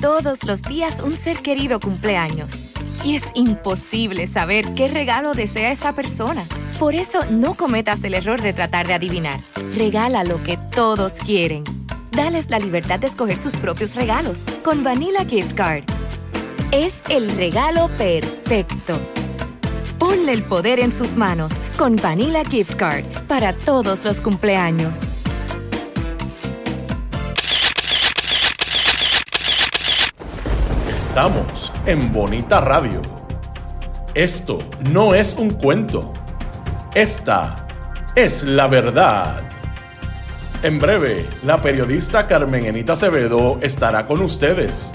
Todos los días un ser querido cumpleaños. Y es imposible saber qué regalo desea esa persona. Por eso no cometas el error de tratar de adivinar. Regala lo que todos quieren. Dales la libertad de escoger sus propios regalos con Vanilla Gift Card. Es el regalo perfecto. Ponle el poder en sus manos con Vanilla Gift Card para todos los cumpleaños. Estamos en Bonita Radio. Esto no es un cuento. Esta es la verdad. En breve, la periodista Carmen Enita Acevedo estará con ustedes.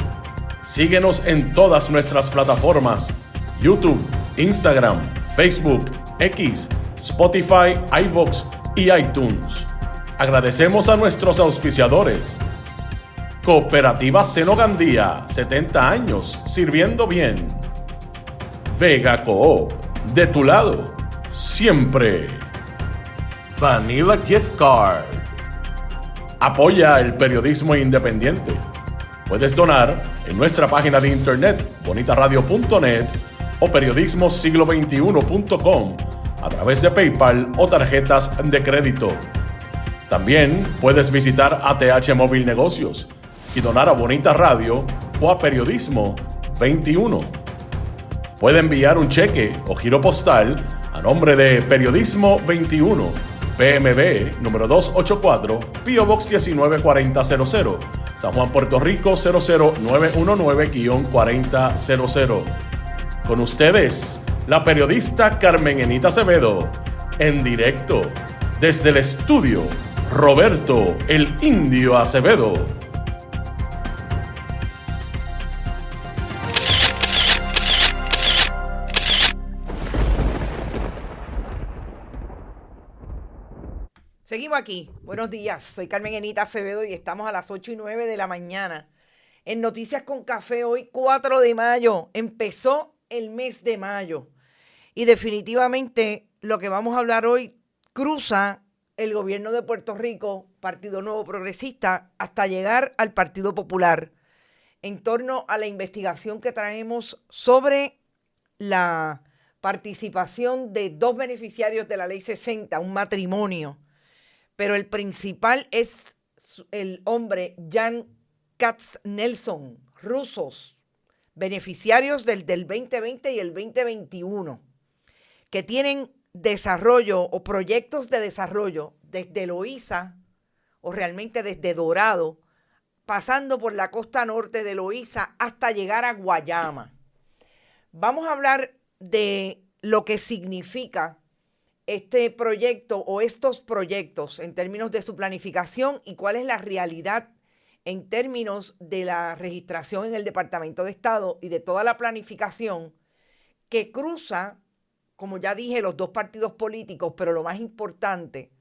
Síguenos en todas nuestras plataformas: YouTube, Instagram, Facebook, X, Spotify, iVoox y iTunes. Agradecemos a nuestros auspiciadores. Cooperativa Seno Gandía, 70 años sirviendo bien. Vega Coop, de tu lado, siempre. Vanilla Gift Card. Apoya el periodismo independiente. Puedes donar en nuestra página de internet bonitaradio.net o periodismosiglo21.com a través de PayPal o tarjetas de crédito. También puedes visitar ATH Móvil Negocios y donar a Bonita Radio o a Periodismo 21. Puede enviar un cheque o giro postal a nombre de Periodismo 21, PMB número 284, P.O. Box 194000, San Juan, Puerto Rico 00919-4000. Con ustedes, la periodista Carmen Enita Acevedo, en directo desde el estudio Roberto el Indio Acevedo. Seguimos aquí. Buenos días. Soy Carmen Enita Acevedo y estamos a las 8:09 de la mañana en Noticias con Café. Hoy 4 de mayo. Empezó el mes de mayo. Y definitivamente lo que vamos a hablar hoy cruza el gobierno de Puerto Rico, Partido Nuevo Progresista, hasta llegar al Partido Popular en torno a la investigación que traemos sobre la participación de 2 beneficiarios de la Ley 60, un matrimonio. Pero el principal es el hombre Jan Katznelson, rusos, beneficiarios del 2020 y el 2021, que tienen desarrollo o proyectos de desarrollo desde Loíza o realmente desde Dorado, pasando por la costa norte de Loíza hasta llegar a Guayama. Vamos a hablar de lo que significa este proyecto o estos proyectos en términos de su planificación y cuál es la realidad en términos de la registración en el Departamento de Estado y de toda la planificación que cruza, como ya dije, los 2 partidos políticos, pero lo más importante,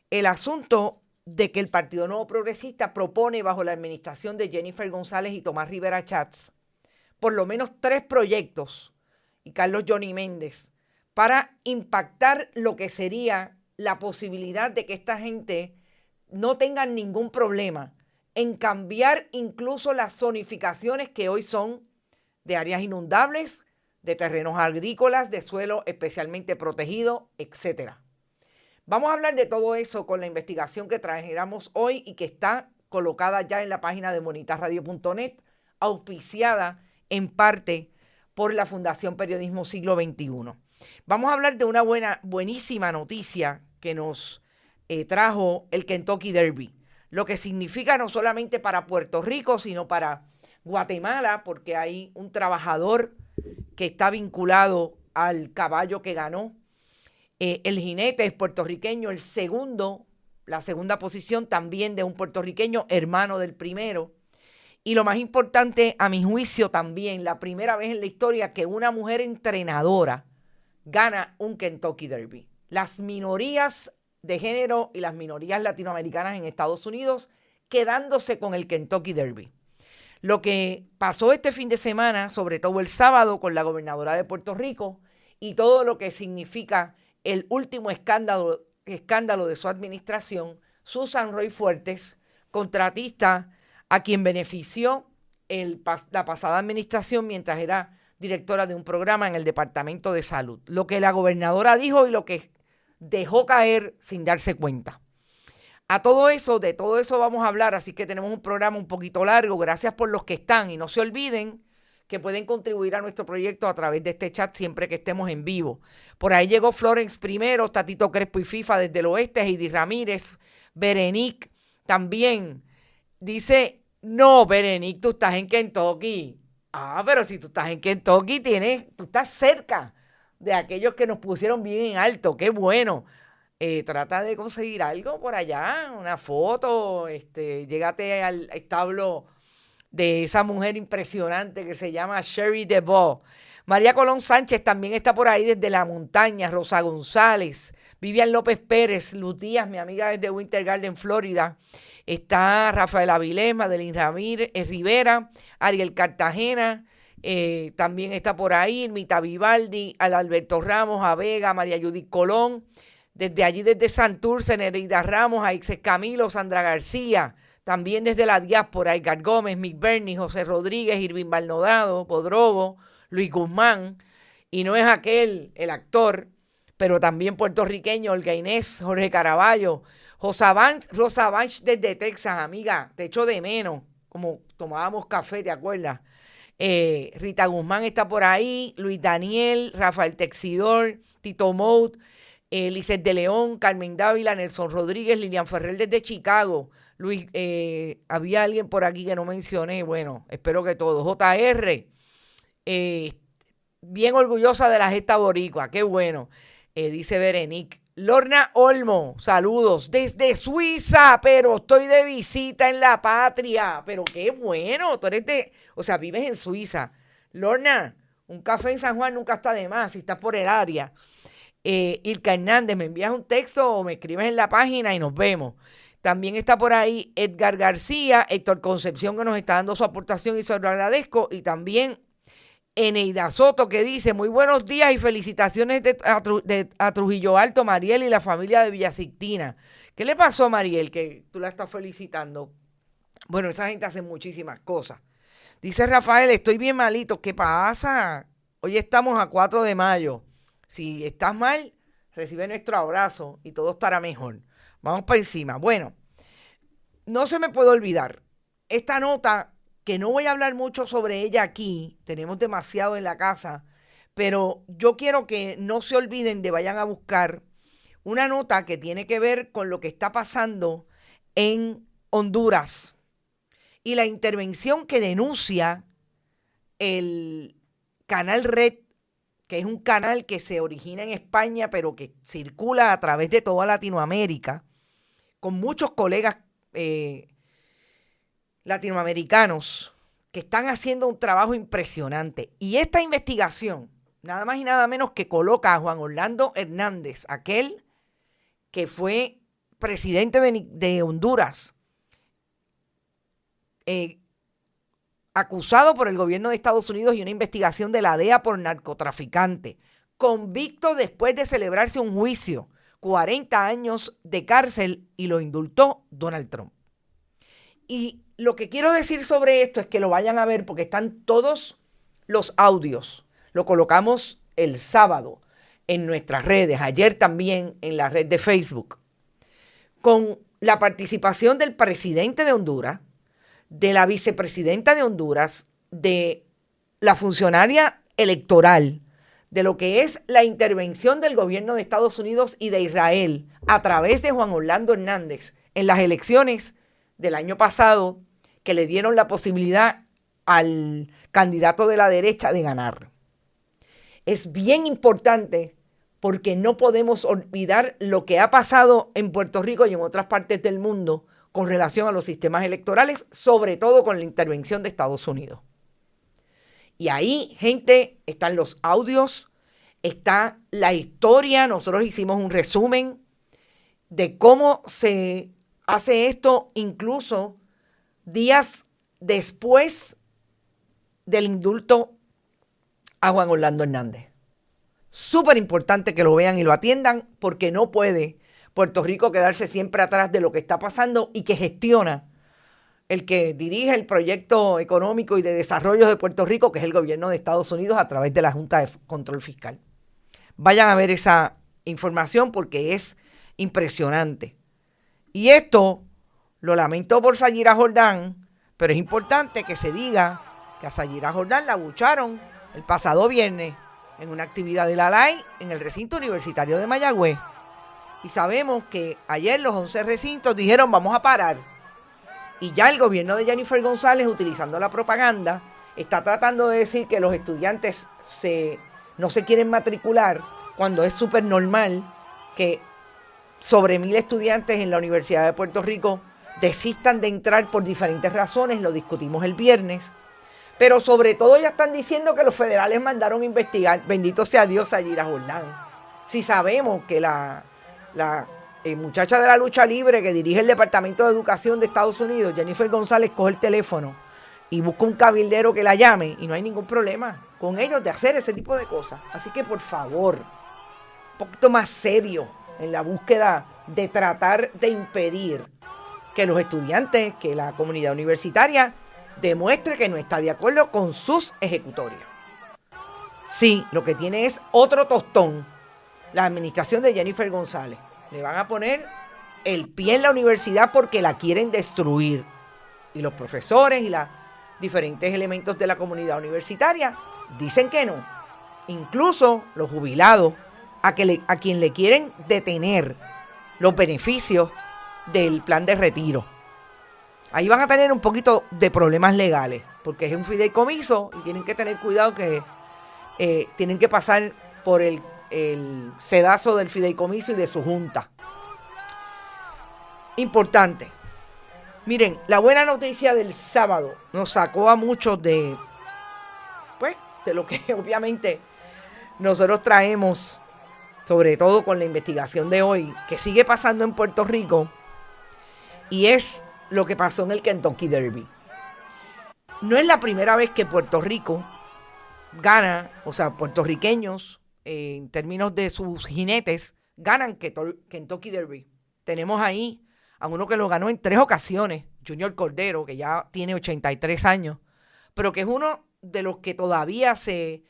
el asunto de que el Partido Nuevo Progresista propone bajo la administración de Jennifer González y Tomás Rivera Chats por lo menos 3 proyectos y Carlos Johnny Méndez para impactar lo que sería la posibilidad de que esta gente no tenga ningún problema en cambiar incluso las zonificaciones que hoy son de áreas inundables, de terrenos agrícolas, de suelo especialmente protegido, etc. Vamos a hablar de todo eso con la investigación que trajéramos hoy y que está colocada ya en la página de bonitaradio.net, auspiciada en parte por la Fundación Periodismo Siglo XXI. Vamos a hablar de una buenísima noticia que nos trajo el Kentucky Derby. Lo que significa no solamente para Puerto Rico, sino para Guatemala, porque hay un trabajador que está vinculado al caballo que ganó. El jinete es puertorriqueño, la segunda posición también de un puertorriqueño, hermano del primero. Y lo más importante, a mi juicio también, la primera vez en la historia que una mujer entrenadora gana un Kentucky Derby. Las minorías de género y las minorías latinoamericanas en Estados Unidos quedándose con el Kentucky Derby. Lo que pasó este fin de semana, sobre todo el sábado con la gobernadora de Puerto Rico y todo lo que significa el último escándalo de su administración, Susan Roy Fuertes, contratista a quien benefició la pasada administración mientras era directora de un programa en el Departamento de Salud. Lo que la gobernadora dijo y lo que dejó caer sin darse cuenta. De todo eso vamos a hablar, así que tenemos un programa un poquito largo. Gracias por los que están y no se olviden que pueden contribuir a nuestro proyecto a través de este chat siempre que estemos en vivo. Por ahí llegó Florence primero, Tatito Crespo y FIFA desde el oeste, Heidi Ramírez, Berenice también. Dice, no, Berenice, tú estás en Kentucky. Ah, pero si tú estás en Kentucky, tú estás cerca de aquellos que nos pusieron bien en alto. Qué bueno. Trata de conseguir algo por allá, una foto, llégate al establo de esa mujer impresionante que se llama Sherry DeVoe. María Colón Sánchez también está por ahí desde la montaña, Rosa González, Vivian López Pérez, Lutías, mi amiga desde Winter Garden, Florida. Está Rafael Avilés, Madeline Ramírez, Rivera, Ariel Cartagena, también está por ahí Irmita Vivaldi, Alberto Ramos, a Vega, María Judith Colón, desde allí desde Santurce, Nereida Ramos, Aixes Camilo, Sandra García, también desde la diáspora, Edgar Gómez, Mick Bernie, José Rodríguez, Irving Balnodado, Podrogo, Luis Guzmán, y no es aquel, el actor, pero también puertorriqueño, Olga Inés, Jorge Caraballo, Rosa Banch desde Texas, amiga, te echo de menos, como tomábamos café, ¿te acuerdas? Rita Guzmán está por ahí, Luis Daniel, Rafael Texidor, Tito Mout, Lizeth de León, Carmen Dávila, Nelson Rodríguez, Lilian Ferrer desde Chicago, Luis, había alguien por aquí que no mencioné, bueno, espero que todos, JR, bien orgullosa de la gesta boricua, qué bueno, dice Berenice. Lorna Olmo, saludos desde Suiza, pero estoy de visita en la patria. Pero qué bueno, vives en Suiza. Lorna, un café en San Juan nunca está de más si estás por el área. Ilka Hernández, me envías un texto o me escribes en la página y nos vemos. También está por ahí Edgar García, Héctor Concepción, que nos está dando su aportación y se lo agradezco. Y también Eneida Soto, que dice, muy buenos días y felicitaciones a Trujillo Alto, Mariel y la familia de Villa Sixtina. ¿Qué le pasó a Mariel que tú la estás felicitando? Bueno, esa gente hace muchísimas cosas. Dice Rafael, estoy bien malito. ¿Qué pasa? Hoy estamos a 4 de mayo. Si estás mal, recibe nuestro abrazo y todo estará mejor. Vamos para encima. Bueno, no se me puede olvidar esta nota, que no voy a hablar mucho sobre ella aquí, tenemos demasiado en la casa, pero yo quiero que no se olviden de vayan a buscar una nota que tiene que ver con lo que está pasando en Honduras y la intervención que denuncia el canal Red, que es un canal que se origina en España, pero que circula a través de toda Latinoamérica, con muchos colegas latinoamericanos que están haciendo un trabajo impresionante. Y esta investigación, nada más y nada menos que coloca a Juan Orlando Hernández, aquel que fue presidente de Honduras, acusado por el gobierno de Estados Unidos y una investigación de la DEA por narcotraficante, convicto después de celebrarse un juicio, 40 años de cárcel, y lo indultó Donald Trump. Y lo que quiero decir sobre esto es que lo vayan a ver porque están todos los audios. Lo colocamos el sábado en nuestras redes, ayer también en la red de Facebook, con la participación del presidente de Honduras, de la vicepresidenta de Honduras, de la funcionaria electoral, de lo que es la intervención del gobierno de Estados Unidos y de Israel a través de Juan Orlando Hernández en las elecciones del año pasado, que le dieron la posibilidad al candidato de la derecha de ganar. Es bien importante porque no podemos olvidar lo que ha pasado en Puerto Rico y en otras partes del mundo con relación a los sistemas electorales, sobre todo con la intervención de Estados Unidos. Y ahí, gente, están los audios, está la historia. Nosotros hicimos un resumen de cómo se hace esto incluso días después del indulto a Juan Orlando Hernández. Súper importante que lo vean y lo atiendan porque no puede Puerto Rico quedarse siempre atrás de lo que está pasando y que gestiona el que dirige el proyecto económico y de desarrollo de Puerto Rico, que es el gobierno de Estados Unidos a través de la Junta de Control Fiscal. Vayan a ver esa información porque es impresionante. Y esto lo lamento por Sayira Jordán, pero es importante que se diga que a Sayira Jordán la abucharon el pasado viernes en una actividad de la LAI en el recinto universitario de Mayagüez. Y sabemos que ayer los 11 recintos dijeron vamos a parar. Y ya el gobierno de Jennifer González, utilizando la propaganda, está tratando de decir que los estudiantes no se quieren matricular cuando es súper normal que sobre 1,000 estudiantes en la Universidad de Puerto Rico desistan de entrar por diferentes razones, lo discutimos el viernes. Pero sobre todo ya están diciendo que los federales mandaron a investigar. Bendito sea Dios, Sayira Jordán. Si sabemos que la muchacha de la lucha libre que dirige el Departamento de Educación de Estados Unidos, Jennifer González, coge el teléfono y busca un cabildero que la llame y no hay ningún problema con ellos de hacer ese tipo de cosas. Así que por favor, un poquito más serio en la búsqueda de tratar de impedir que los estudiantes, que la comunidad universitaria demuestre que no está de acuerdo con sus ejecutorias. Sí, lo que tiene es otro tostón. La administración de Jennifer González. Le van a poner el pie en la universidad porque la quieren destruir. Y los profesores y los diferentes elementos de la comunidad universitaria dicen que no. Incluso los jubilados, a quien le quieren detener los beneficios del plan de retiro. Ahí van a tener un poquito de problemas legales, porque es un fideicomiso y tienen que tener cuidado que tienen que pasar por el sedazo del fideicomiso y de su junta. Importante. Miren, la buena noticia del sábado nos sacó a muchos de lo que obviamente nosotros traemos, sobre todo con la investigación de hoy, que sigue pasando en Puerto Rico, y es lo que pasó en el Kentucky Derby. No es la primera vez que Puerto Rico gana, o sea, puertorriqueños, en términos de sus jinetes, ganan Kentucky Derby. Tenemos ahí a uno que lo ganó en 3 ocasiones, Junior Cordero, que ya tiene 83 años, pero que es uno de los que todavía se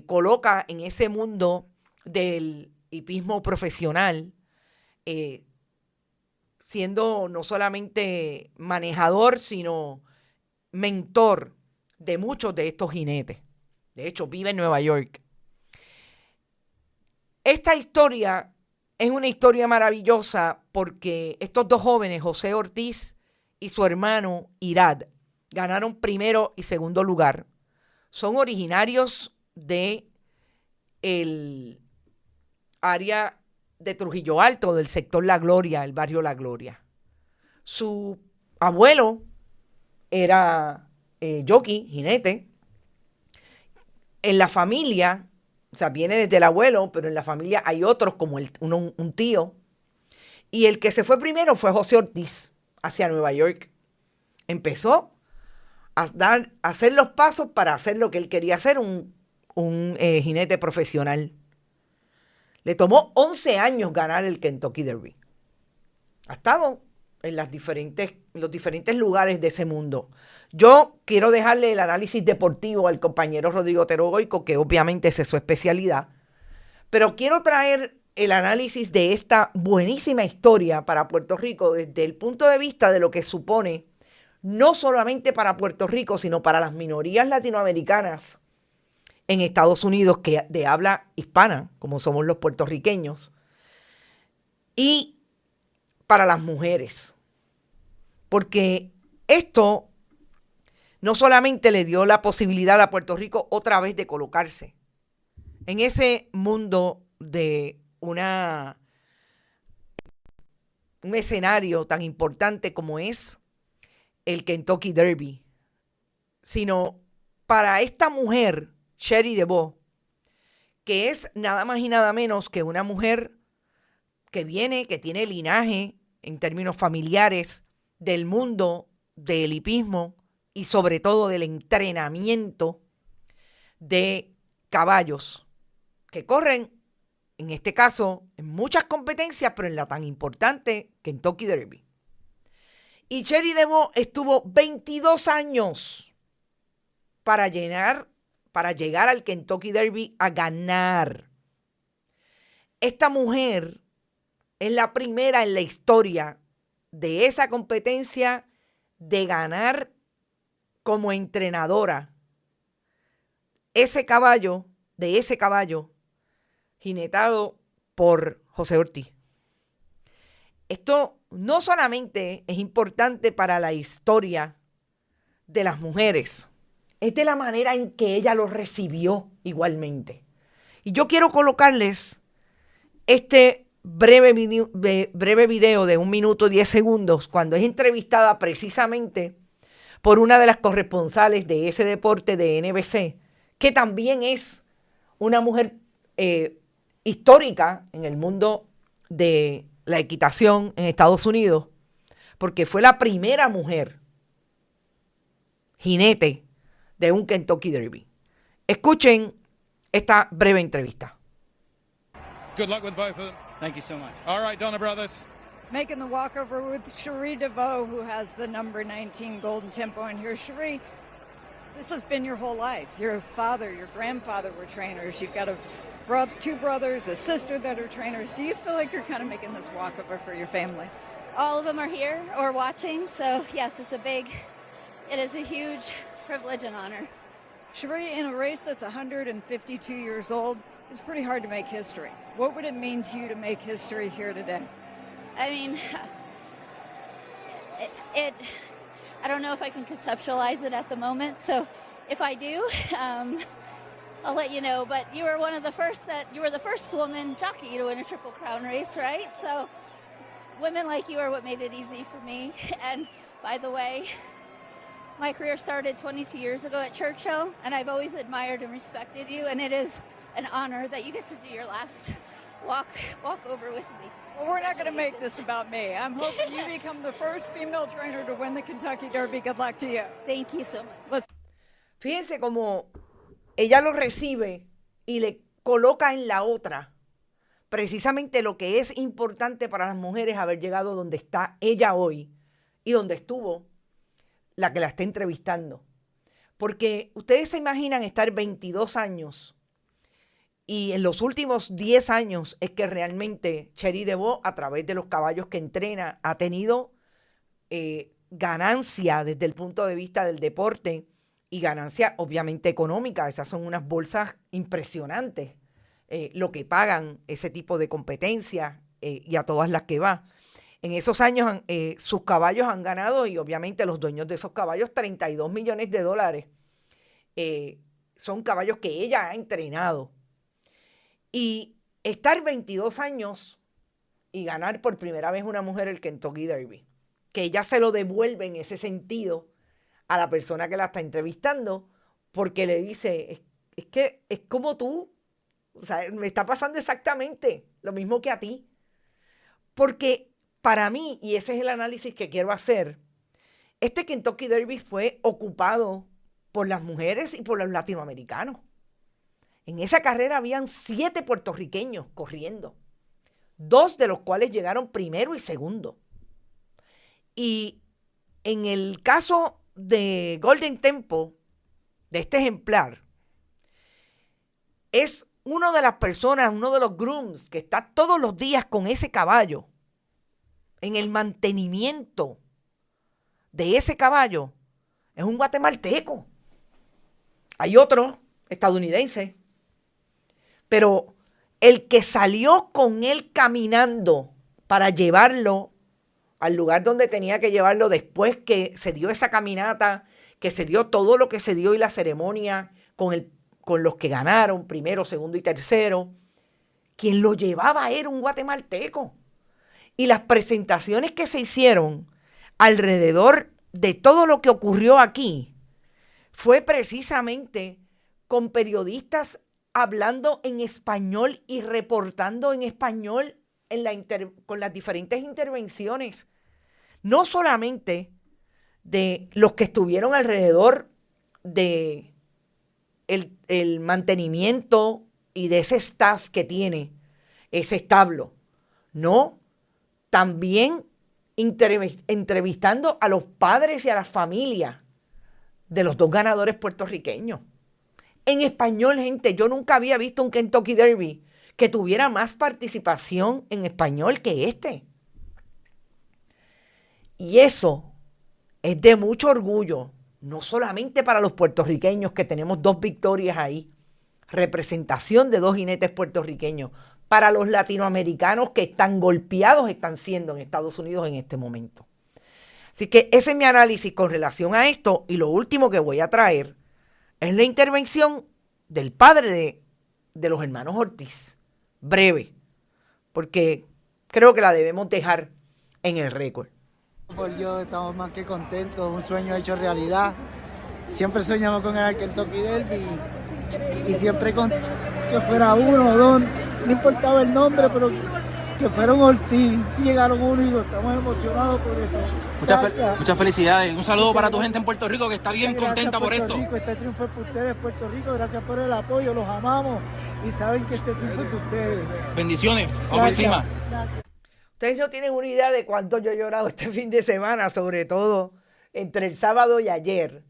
coloca en ese mundo del hipismo profesional, siendo no solamente manejador, sino mentor de muchos de estos jinetes. De hecho, vive en Nueva York. Esta historia es una historia maravillosa porque estos dos jóvenes, José Ortiz y su hermano Irad, ganaron primero y segundo lugar. Son originarios de el área de Trujillo Alto, del sector La Gloria, el barrio La Gloria. Su abuelo era jockey, jinete. En la familia, o sea, viene desde el abuelo, pero en la familia hay otros como un tío. Y el que se fue primero fue José Ortiz hacia Nueva York. Empezó a hacer los pasos para hacer lo que él quería hacer, un jinete profesional. Le tomó 11 años ganar el Kentucky Derby. Ha estado en los diferentes lugares de ese mundo. Yo quiero dejarle el análisis deportivo al compañero Rodrigo Otero Goico, que obviamente esa es su especialidad, pero quiero traer el análisis de esta buenísima historia para Puerto Rico desde el punto de vista de lo que supone no solamente para Puerto Rico, sino para las minorías latinoamericanas en Estados Unidos de habla hispana, como somos los puertorriqueños, y para las mujeres. Porque esto no solamente le dio la posibilidad a Puerto Rico otra vez de colocarse en ese mundo de un escenario tan importante como es el Kentucky Derby, sino para esta mujer, Sherry DeVos, que es nada más y nada menos que una mujer que tiene linaje en términos familiares del mundo del hipismo y sobre todo del entrenamiento de caballos que corren, en este caso, en muchas competencias, pero en la tan importante Kentucky Derby. Y Cherie DeVos estuvo 22 años para llegar al Kentucky Derby a ganar. Esta mujer es la primera en la historia de esa competencia de ganar como entrenadora de ese caballo, jinetado por José Ortiz. Esto no solamente es importante para la historia de las mujeres, es de la manera en que ella lo recibió igualmente. Y yo quiero colocarles este breve video de 1 minuto 10 segundos, cuando es entrevistada precisamente por una de las corresponsales de ese deporte de NBC, que también es una mujer histórica en el mundo de la equitación en Estados Unidos, porque fue la primera mujer jinete de un Kentucky Derby. Escuchen esta breve entrevista. Good luck with both of them. Thank you so much. All right, Donna Brothers. Making the walkover with Cherie DeVos, who has the number 19 Golden Tempo in here. Cherie, this has been your whole life. Your father, your grandfather were trainers. You've got two brothers, a sister that are trainers. Do you feel like you're kind of making this walkover for your family? All of them are here or watching, so yes, it is a huge privilege and honor. Cherie, in a race that's 152 years old, it's pretty hard to make history. What would it mean to you to make history here today? I mean, I don't know if I can conceptualize it at the moment, so if I do, I'll let you know. But you were you were the first woman jockey to win a Triple Crown race, right? So women like you are what made it easy for me. And by the way, my career started 22 years ago at Churchill, and I've always admired and respected you, and it is an honor that you get to do your last walk over with me. Well, we're not going to make this about me. I'm hoping you become the first female trainer to win the Kentucky Derby. Good luck to you. Thank you so much. Fíjense cómo ella lo recibe y le coloca en la otra precisamente lo que es importante para las mujeres haber llegado donde está ella hoy y donde estuvo la que la está entrevistando. Porque ustedes se imaginan estar 22 años y en los últimos 10 años es que realmente Cherie DeVos, a través de los caballos que entrena, ha tenido ganancia desde el punto de vista del deporte y ganancia obviamente económica. Esas son unas bolsas impresionantes, lo que pagan ese tipo de competencias y a todas las que va. En esos años sus caballos han ganado, y obviamente los dueños de esos caballos, $32 millones. Son caballos que ella ha entrenado. Y estar 22 años y ganar por primera vez una mujer el Kentucky Derby, que ella se lo devuelve en ese sentido a la persona que la está entrevistando, porque le dice, es que es como tú, o sea, me está pasando exactamente lo mismo que a ti. Porque para mí, y ese es el análisis que quiero hacer, este Kentucky Derby fue ocupado por las mujeres y por los latinoamericanos. En esa carrera habían 7 puertorriqueños corriendo, 2 de los cuales llegaron primero y segundo. Y en el caso de Golden Tempo, de este ejemplar, es una de las personas, uno de los grooms que está todos los días con ese caballo, en el mantenimiento de ese caballo, es un guatemalteco. Hay otro estadounidense, pero el que salió con él caminando para llevarlo al lugar donde tenía que llevarlo después que se dio esa caminata, que se dio todo lo que se dio y la ceremonia con los que ganaron primero, segundo y tercero, quien lo llevaba era un guatemalteco. Y las presentaciones que se hicieron alrededor de todo lo que ocurrió aquí fue precisamente con periodistas hablando en español y reportando en español con las diferentes intervenciones, no solamente de los que estuvieron alrededor de el mantenimiento y de ese staff que tiene ese establo, no, también entrevistando a los padres y a las familias de los dos ganadores puertorriqueños. En español, gente, yo nunca había visto un Kentucky Derby que tuviera más participación en español que este. Y eso es de mucho orgullo, no solamente para los puertorriqueños, que tenemos 2 victorias ahí, representación de 2 jinetes puertorriqueños, para los latinoamericanos que están golpeados, están siendo en Estados Unidos en este momento. Así que ese es mi análisis con relación a esto, y lo último que voy a traer es la intervención del padre de los hermanos Ortiz. Breve, porque creo que la debemos dejar en el récord. Por yo estamos más que contentos, un sueño hecho realidad. Siempre soñamos con el Kentucky Derby y siempre con que fuera uno o dos, no importaba el nombre, pero que fueron Ortiz y llegaron uno y dos. Estamos emocionados por eso. Muchas felicidades. Un saludo para tu gente en Puerto Rico que está bien contenta por esto. Este triunfo es para ustedes, Puerto Rico. Gracias por el apoyo, los amamos y saben que este triunfo es de ustedes. Bendiciones, vamos encima. Ustedes no tienen una idea de cuánto yo he llorado este fin de semana, sobre todo entre el sábado y ayer,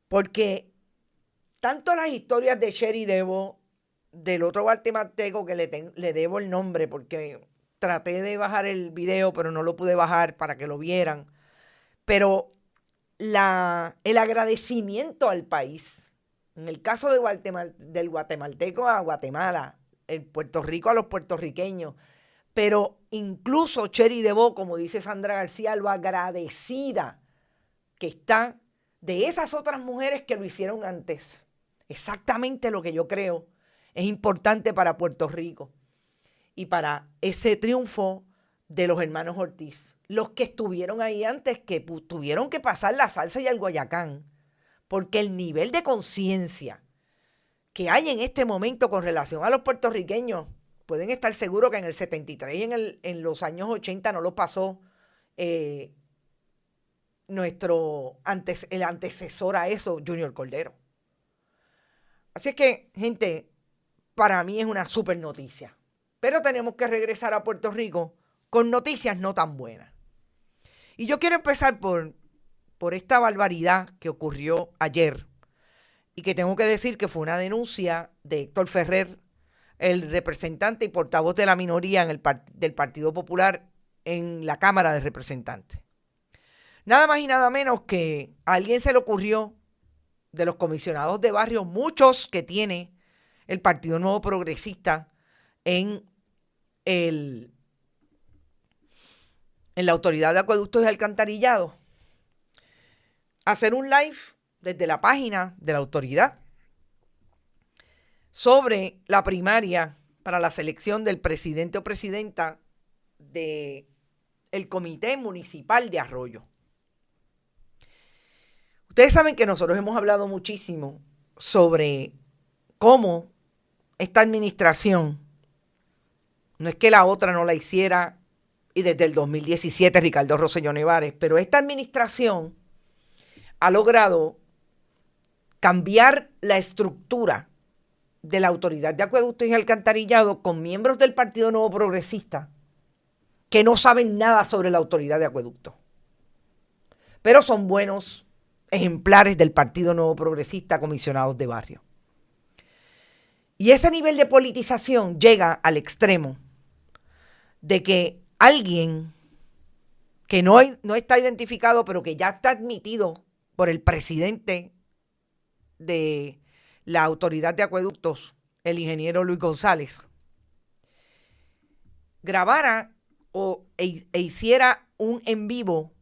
porque tanto las historias de Sherry Debo, del otro guatemalteco que le debo el nombre porque traté de bajar el video, pero no lo pude bajar para que lo vieran, pero el agradecimiento al país, en el caso del guatemalteco a Guatemala, en Puerto Rico a los puertorriqueños, pero incluso Sherry Debo, como dice Sandra García, lo agradecida que está de esas otras mujeres que lo hicieron antes. Exactamente lo que yo creo es importante para Puerto Rico y para ese triunfo de los hermanos Ortiz. Los que estuvieron ahí antes, que tuvieron que pasar la salsa y el guayacán, porque el nivel de conciencia que hay en este momento con relación a los puertorriqueños, pueden estar seguros que en el 73 y en los años 80 no lo pasó el antecesor a eso, Junior Cordero. Así es que, gente, para mí es una súper noticia. Pero tenemos que regresar a Puerto Rico con noticias no tan buenas. Y yo quiero empezar por esta barbaridad que ocurrió ayer y que tengo que decir que fue una denuncia de Héctor Ferrer, el representante y portavoz de la minoría del Partido Popular en la Cámara de Representantes. Nada más y nada menos que a alguien se le ocurrió, de los comisionados de barrio, muchos que tiene el Partido Nuevo Progresista en la Autoridad de Acueductos y Alcantarillados, hacer un live desde la página de la autoridad sobre la primaria para la selección del presidente o presidenta del Comité Municipal de Arroyo. Ustedes saben que nosotros hemos hablado muchísimo sobre cómo esta administración, no es que la otra no la hiciera, y desde el 2017 Ricardo Rosselló Nevares, pero esta administración ha logrado cambiar la estructura de la Autoridad de Acueductos y Alcantarillado con miembros del Partido Nuevo Progresista que no saben nada sobre la Autoridad de Acueductos, pero son buenos ejemplares del Partido Nuevo Progresista, comisionados de barrio. Y ese nivel de politización llega al extremo de que alguien que no está identificado, pero que ya está admitido por el presidente de la Autoridad de Acueductos, el ingeniero Luis González, grabara e hiciera un en vivo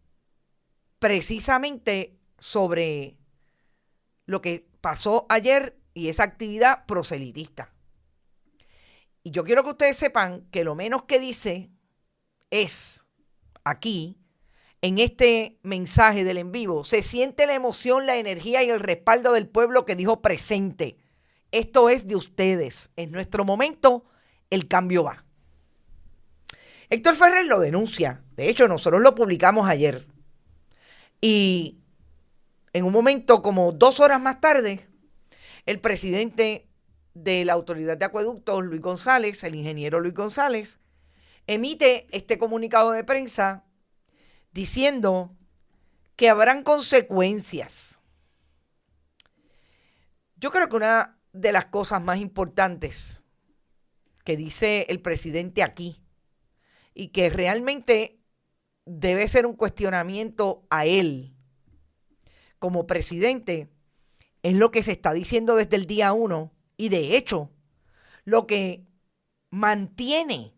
precisamente sobre lo que pasó ayer y esa actividad proselitista. Y yo quiero que ustedes sepan que lo menos que dice es, aquí, en este mensaje del en vivo, se siente la emoción, la energía y el respaldo del pueblo que dijo presente. Esto es de ustedes. En nuestro momento, el cambio va. Héctor Ferrer lo denuncia. De hecho, nosotros lo publicamos ayer. Y en un momento, como 2 horas más tarde, el presidente de la Autoridad de Acueductos, Luis González, el ingeniero Luis González, emite este comunicado de prensa diciendo que habrán consecuencias. Yo creo que una de las cosas más importantes que dice el presidente aquí y que realmente debe ser un cuestionamiento a él como presidente es lo que se está diciendo desde el día 1 y de hecho lo que mantiene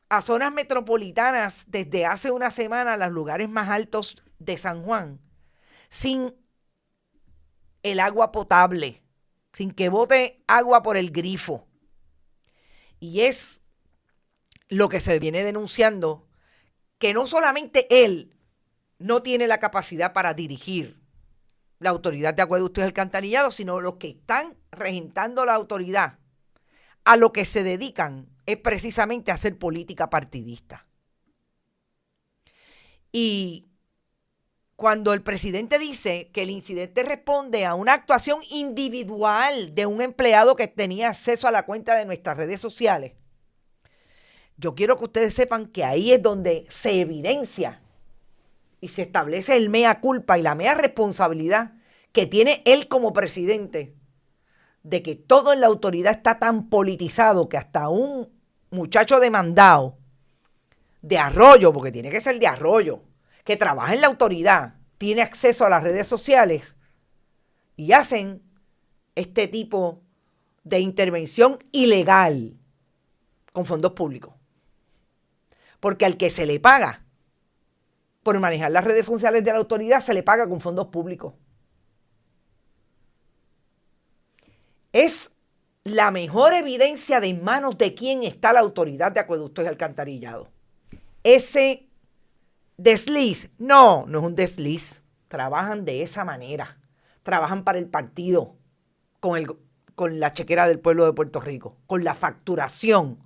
a zonas metropolitanas desde hace una semana los lugares más altos de San Juan sin el agua potable, sin que bote agua por el grifo. Y es lo que se viene denunciando, que no solamente él no tiene la capacidad para dirigir la autoridad de acueductos y alcantarillado, sino los que están regentando la autoridad a lo que se dedican es precisamente a hacer política partidista. Y cuando el presidente dice que el incidente responde a una actuación individual de un empleado que tenía acceso a la cuenta de nuestras redes sociales, yo quiero que ustedes sepan que ahí es donde se evidencia y se establece el mea culpa y la mea responsabilidad que tiene él como presidente de que todo en la autoridad está tan politizado que hasta un muchacho demandado de Arroyo, porque tiene que ser de Arroyo, que trabaja en la autoridad, tiene acceso a las redes sociales y hacen este tipo de intervención ilegal con fondos públicos. Porque al que se le paga por manejar las redes sociales de la autoridad, se le paga con fondos públicos. Es la mejor evidencia de en manos de quién está la autoridad de acueductos y alcantarillado. Ese desliz, no es un desliz. Trabajan de esa manera. Trabajan para el partido con la chequera del pueblo de Puerto Rico, con la facturación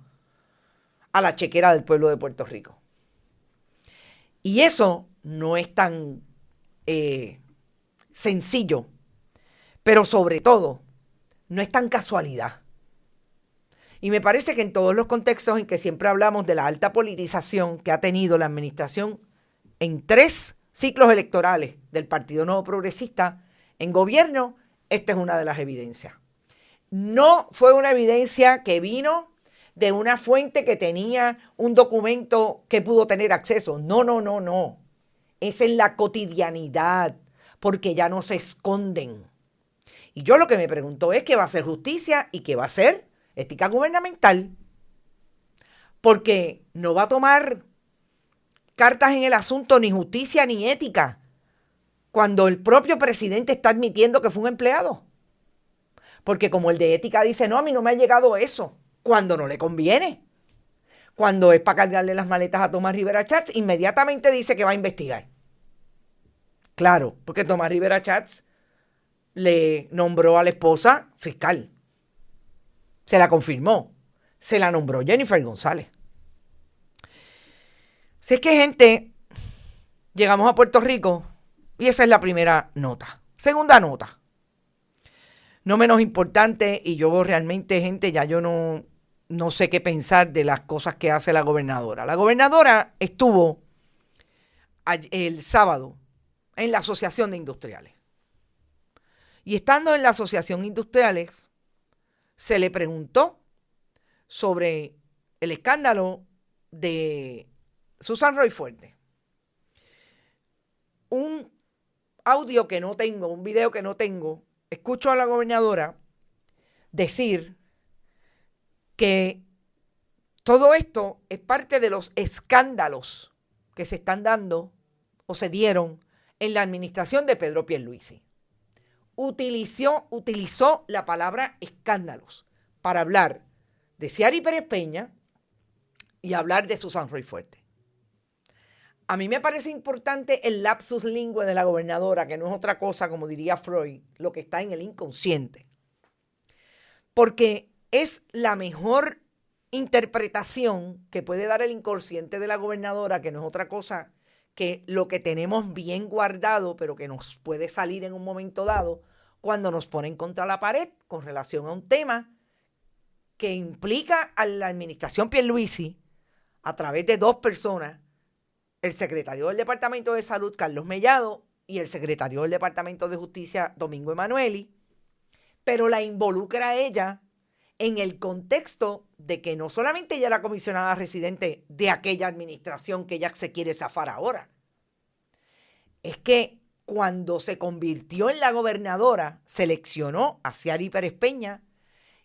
a la chequera del pueblo de Puerto Rico. Y eso no es tan sencillo, pero sobre todo no es tan casualidad. Y me parece que en todos los contextos en que siempre hablamos de la alta politización que ha tenido la administración en 3 ciclos electorales del Partido Nuevo Progresista en gobierno, esta es una de las evidencias. No fue una evidencia que vino de una fuente que tenía un documento que pudo tener acceso. No. Es en la cotidianidad, porque ya no se esconden. Y yo lo que me pregunto es qué va a ser justicia y qué va a ser ética gubernamental. Porque no va a tomar cartas en el asunto ni justicia ni ética cuando el propio presidente está admitiendo que fue un empleado. Porque como el de ética dice, no, a mí no me ha llegado eso, cuando no le conviene. Cuando es para cargarle las maletas a Tomás Rivera Schatz, inmediatamente dice que va a investigar. Claro, porque Tomás Rivera Schatz le nombró a la esposa fiscal. Se la confirmó. Se la nombró Jennifer González. Si es que, gente, llegamos a Puerto Rico y esa es la primera nota. Segunda nota. No menos importante, y yo realmente, gente, ya yo no sé qué pensar de las cosas que hace la gobernadora. La gobernadora estuvo el sábado en la Asociación de Industriales. Y estando en la Asociación de Industriales, se le preguntó sobre el escándalo de Susan Roy Fuerte. Un audio que no tengo, un video que no tengo, escucho a la gobernadora decir que todo esto es parte de los escándalos que se están dando o se dieron en la administración de Pedro Pierluisi. Utilizó la palabra escándalos para hablar de Ciary Pérez Peña y hablar de Susan Roy Fuerte. A mí me parece importante el lapsus lingüe de la gobernadora, que no es otra cosa, como diría Freud, lo que está en el inconsciente. Porque es la mejor interpretación que puede dar el inconsciente de la gobernadora, que no es otra cosa que lo que tenemos bien guardado, pero que nos puede salir en un momento dado cuando nos ponen contra la pared con relación a un tema que implica a la administración Pierluisi a través de 2 personas el secretario del Departamento de Salud, Carlos Mellado, y el secretario del Departamento de Justicia, Domingo Emanueli, pero la involucra a ella en el contexto de que no solamente ella era comisionada residente de aquella administración que ella se quiere zafar ahora, es que cuando se convirtió en la gobernadora, seleccionó a Ciary Pérez Peña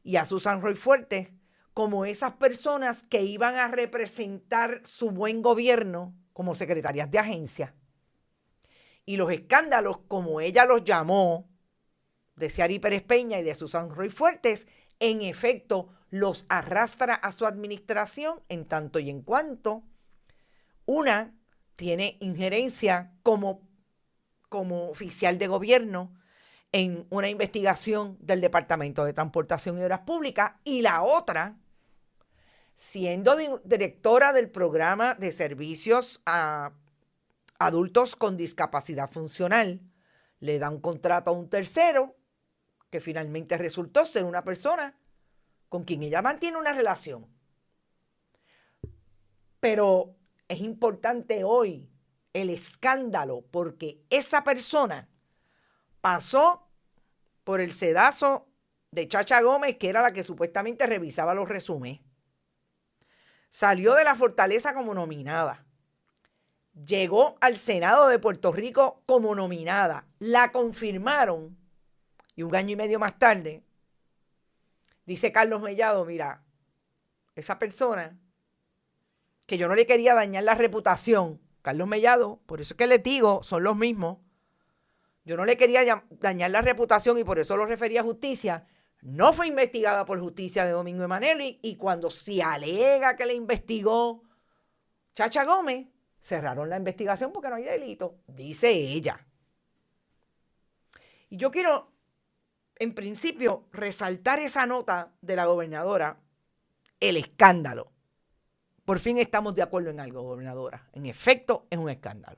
y a Susan Roy Fuertes como esas personas que iban a representar su buen gobierno como secretarias de agencia. Y los escándalos, como ella los llamó, de Ciary Pérez Peña y de Susan Roy Fuertes, en efecto los arrastra a su administración en tanto y en cuanto una tiene injerencia como oficial de gobierno en una investigación del Departamento de Transportación y Obras Públicas, y la otra, siendo directora del programa de servicios a adultos con discapacidad funcional, le da un contrato a un tercero que finalmente resultó ser una persona con quien ella mantiene una relación. Pero es importante hoy el escándalo porque esa persona pasó por el sedazo de Chacha Gómez, que era la que supuestamente revisaba los resúmenes. Salió de la Fortaleza como nominada. Llegó al Senado de Puerto Rico como nominada. La confirmaron. Y 1 año y medio más tarde, dice Carlos Mellado, mira, esa persona que yo no le quería dañar la reputación, Carlos Mellado, por eso es que les digo, son los mismos, yo no le quería dañar la reputación y por eso lo refería a justicia, no fue investigada por justicia de Domingo Emanueli y cuando se alega que le investigó Chacha Gómez, cerraron la investigación porque no hay delito, dice ella. Y yo quiero, en principio, resaltar esa nota de la gobernadora, el escándalo. Por fin estamos de acuerdo en algo, gobernadora. En efecto, es un escándalo.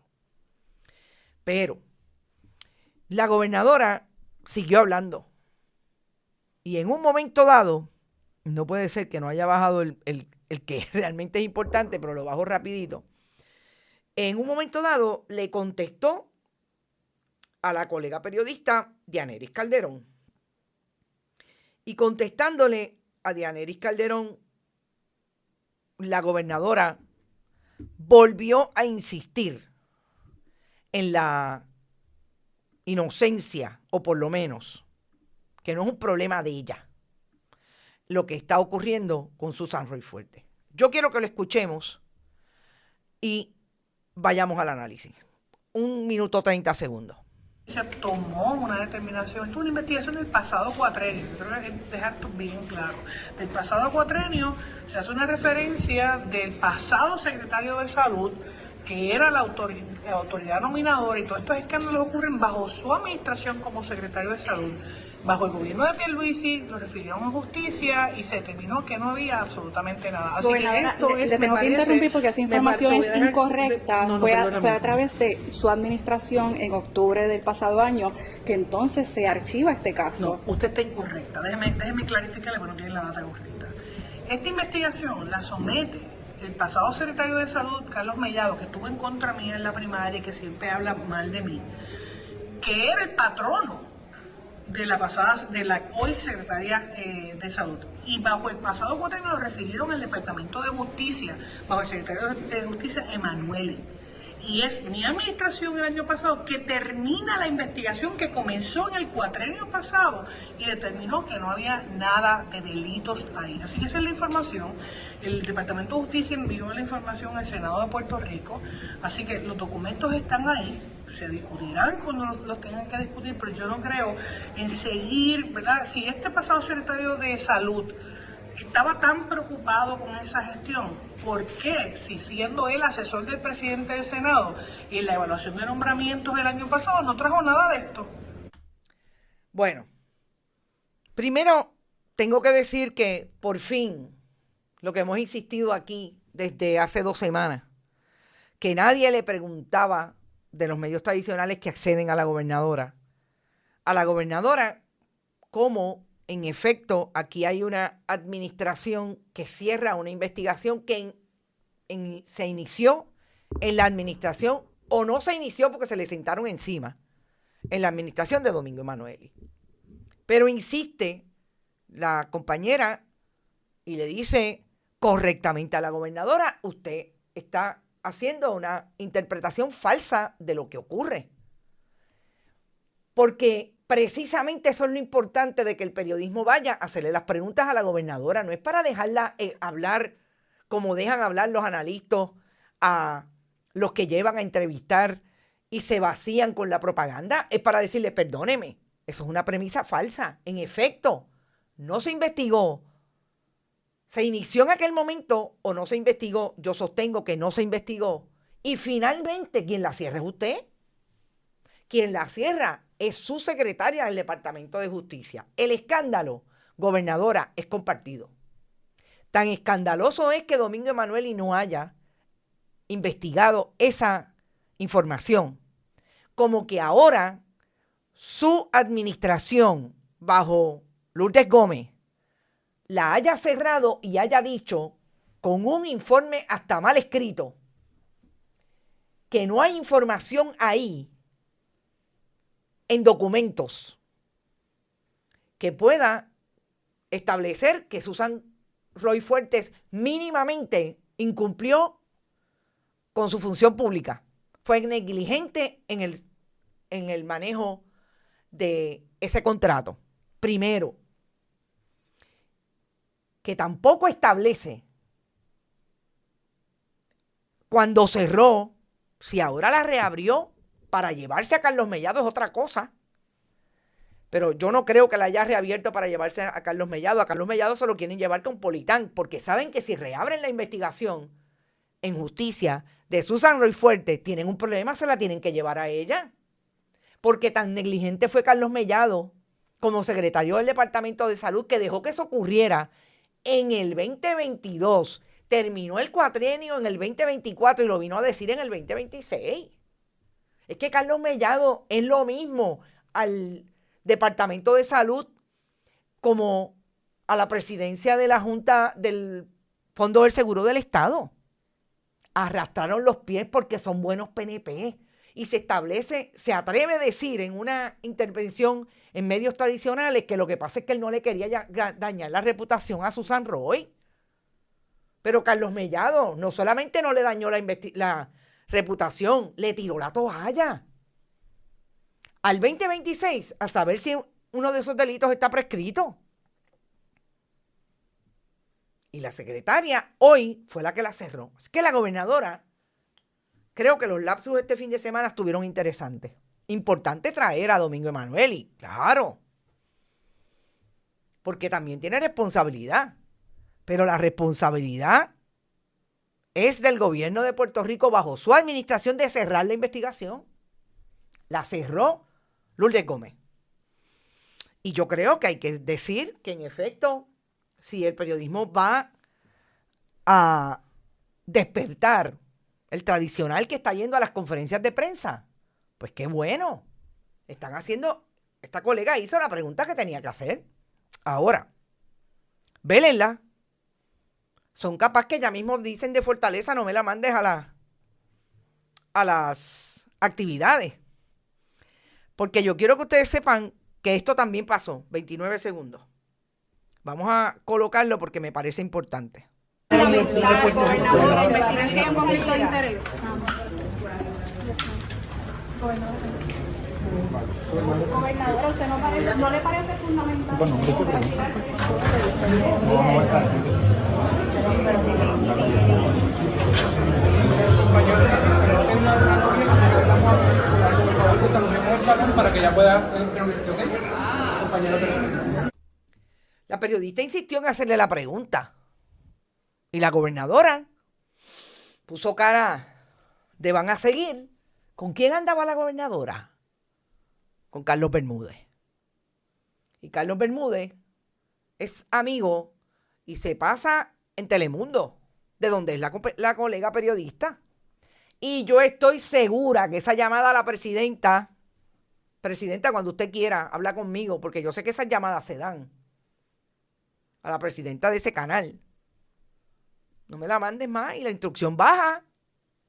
Pero la gobernadora siguió hablando. Y en un momento dado, no puede ser que no haya bajado el que realmente es importante, pero lo bajo rapidito. En un momento dado le contestó a la colega periodista Dianeris Calderón. Y contestándole a Dianeris Calderón, la gobernadora volvió a insistir en la inocencia, o por lo menos, que no es un problema de ella, lo que está ocurriendo con Susan Roy Fuertes. Yo quiero que lo escuchemos y vayamos al análisis. 1 minuto 30 segundos. Se tomó una determinación, esto es una investigación del pasado cuatrenio, yo creo que hay que dejar esto bien claro. Del pasado cuatrenio se hace una referencia del pasado secretario de Salud, que era la autoridad nominadora, y todos estos escándalos ocurren bajo su administración como secretario de Salud. Bajo el gobierno de Pierluisi lo refirieron a justicia y se determinó que no había absolutamente nada. Así que esto le tengo que interrumpir porque esa información es incorrecta. Fue a través de su administración en octubre del pasado año que entonces se archiva este caso. No, usted está incorrecta. Déjeme clarificarle porque no tiene la data correcta. Esta investigación la somete el pasado secretario de Salud, Carlos Mellado, que estuvo en contra mía en la primaria y que siempre habla mal de mí, que era el patrono de la hoy secretaria de Salud. Y bajo el pasado cuatrenio lo refirieron al Departamento de Justicia, bajo el secretario de Justicia, Emanueli. Y es mi administración el año pasado que termina la investigación que comenzó en el cuatrenio pasado y determinó que no había nada de delitos ahí. Así que esa es la información. El Departamento de Justicia envió la información al Senado de Puerto Rico, así que los documentos están ahí. Se discutirán cuando los tengan que discutir, pero yo no creo en seguir, ¿verdad? Si este pasado secretario de Salud estaba tan preocupado con esa gestión, ¿por qué? Si siendo él asesor del presidente del Senado y en la evaluación de nombramientos el año pasado no trajo nada de esto. Bueno, primero tengo que decir que por fin, lo que hemos insistido aquí desde hace 2 semanas, que nadie le preguntaba de los medios tradicionales que acceden a la gobernadora, cómo en efecto aquí hay una administración que cierra una investigación que se inició en la administración, o no se inició porque se le sentaron encima, en la administración de Domingo Emanueli. Pero insiste la compañera y le dice correctamente a la gobernadora, usted está haciendo una interpretación falsa de lo que ocurre. Porque precisamente eso es lo importante de que el periodismo vaya a hacerle las preguntas a la gobernadora. No es para dejarla hablar como dejan hablar los analistas a los que llevan a entrevistar y se vacían con la propaganda. Es para decirle, perdóneme, eso es una premisa falsa. En efecto, no se investigó. ¿Se inició en aquel momento o no se investigó? Yo sostengo que no se investigó. Y finalmente, quien la cierra es usted. Quien la cierra es su secretaria del Departamento de Justicia. El escándalo, gobernadora, es compartido. Tan escandaloso es que Domingo Emanueli no haya investigado esa información, como que ahora su administración bajo Lourdes Gómez la haya cerrado y haya dicho con un informe hasta mal escrito que no hay información ahí en documentos que pueda establecer que Susan Roy Fuertes mínimamente incumplió con su función pública. Fue negligente en el manejo de ese contrato. Primero, que tampoco establece cuando cerró, si ahora la reabrió para llevarse a Carlos Mellado es otra cosa. Pero yo no creo que la haya reabierto para llevarse a Carlos Mellado. A Carlos Mellado se lo quieren llevar con Politán, porque saben que si reabren la investigación en justicia de Susan Roy Fuertes, tienen un problema, se la tienen que llevar a ella. Porque tan negligente fue Carlos Mellado como secretario del Departamento de Salud que dejó que eso ocurriera en el 2022. Terminó el cuatrienio en el 2024 y lo vino a decir en el 2026. Es que Carlos Mellado es lo mismo al Departamento de Salud como a la presidencia de la Junta del Fondo del Seguro del Estado. Arrastraron los pies porque son buenos PNP y se atreve a decir en una intervención en medios tradicionales que lo que pasa es que él no le quería dañar la reputación a Susan Roy. Pero Carlos Mellado no solamente no le dañó la reputación, le tiró la toalla. Al 2026, a saber si uno de esos delitos está prescrito. Y la secretaria hoy fue la que la cerró. Es que la gobernadora, creo que los lapsus este fin de semana estuvieron interesantes. Importante traer a Domingo Emanueli, claro. Porque también tiene responsabilidad. Pero la responsabilidad es del gobierno de Puerto Rico bajo su administración de cerrar la investigación. La cerró Lourdes Gómez. Y yo creo que hay que decir que en efecto, si el periodismo va a despertar el tradicional que está yendo a las conferencias de prensa, pues qué bueno. Están haciendo, esta colega hizo la pregunta que tenía que hacer. Ahora, vélenla. Son capaces que ya mismo dicen de Fortaleza, no me la mandes a las actividades. Porque yo quiero que ustedes sepan que esto también pasó. 29 segundos. Vamos a colocarlo porque me parece importante. La gobernadora investiga si hay un conflicto de interés. Gobernadora, ¿usted no le parece fundamental? Para que ya pueda La periodista insistió en hacerle la pregunta. Y la gobernadora puso cara de van a seguir. ¿Con quién andaba la gobernadora? Con Carlos Bermúdez. Y Carlos Bermúdez es amigo y se pasa en Telemundo, de donde es la colega periodista. Y yo estoy segura que esa llamada a la presidenta, cuando usted quiera, habla conmigo, porque yo sé que esas llamadas se dan a la presidenta de ese canal. No me la mandes más y la instrucción baja.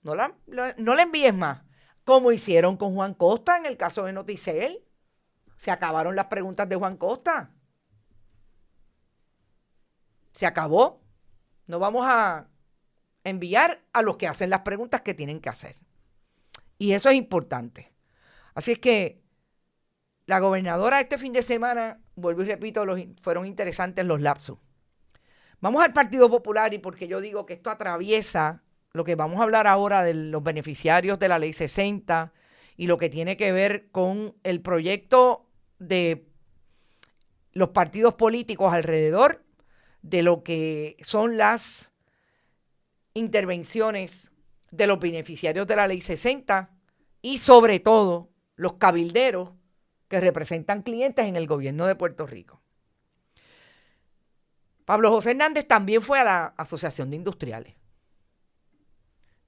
No la envíes más. Como hicieron con Juan Costa en el caso de Noticel. Se acabaron las preguntas de Juan Costa. Se acabó. No vamos a enviar a los que hacen las preguntas que tienen que hacer. Y eso es importante. Así es que la gobernadora este fin de semana, vuelvo y repito, fueron interesantes los lapsus. Vamos al Partido Popular, y porque yo digo que esto atraviesa lo que vamos a hablar ahora de los beneficiarios de la Ley 60 y lo que tiene que ver con el proyecto de los partidos políticos alrededor de lo que son las intervenciones de los beneficiarios de la Ley 60 y sobre todo los cabilderos que representan clientes en el gobierno de Puerto Rico. Pablo José Hernández también fue a la Asociación de Industriales.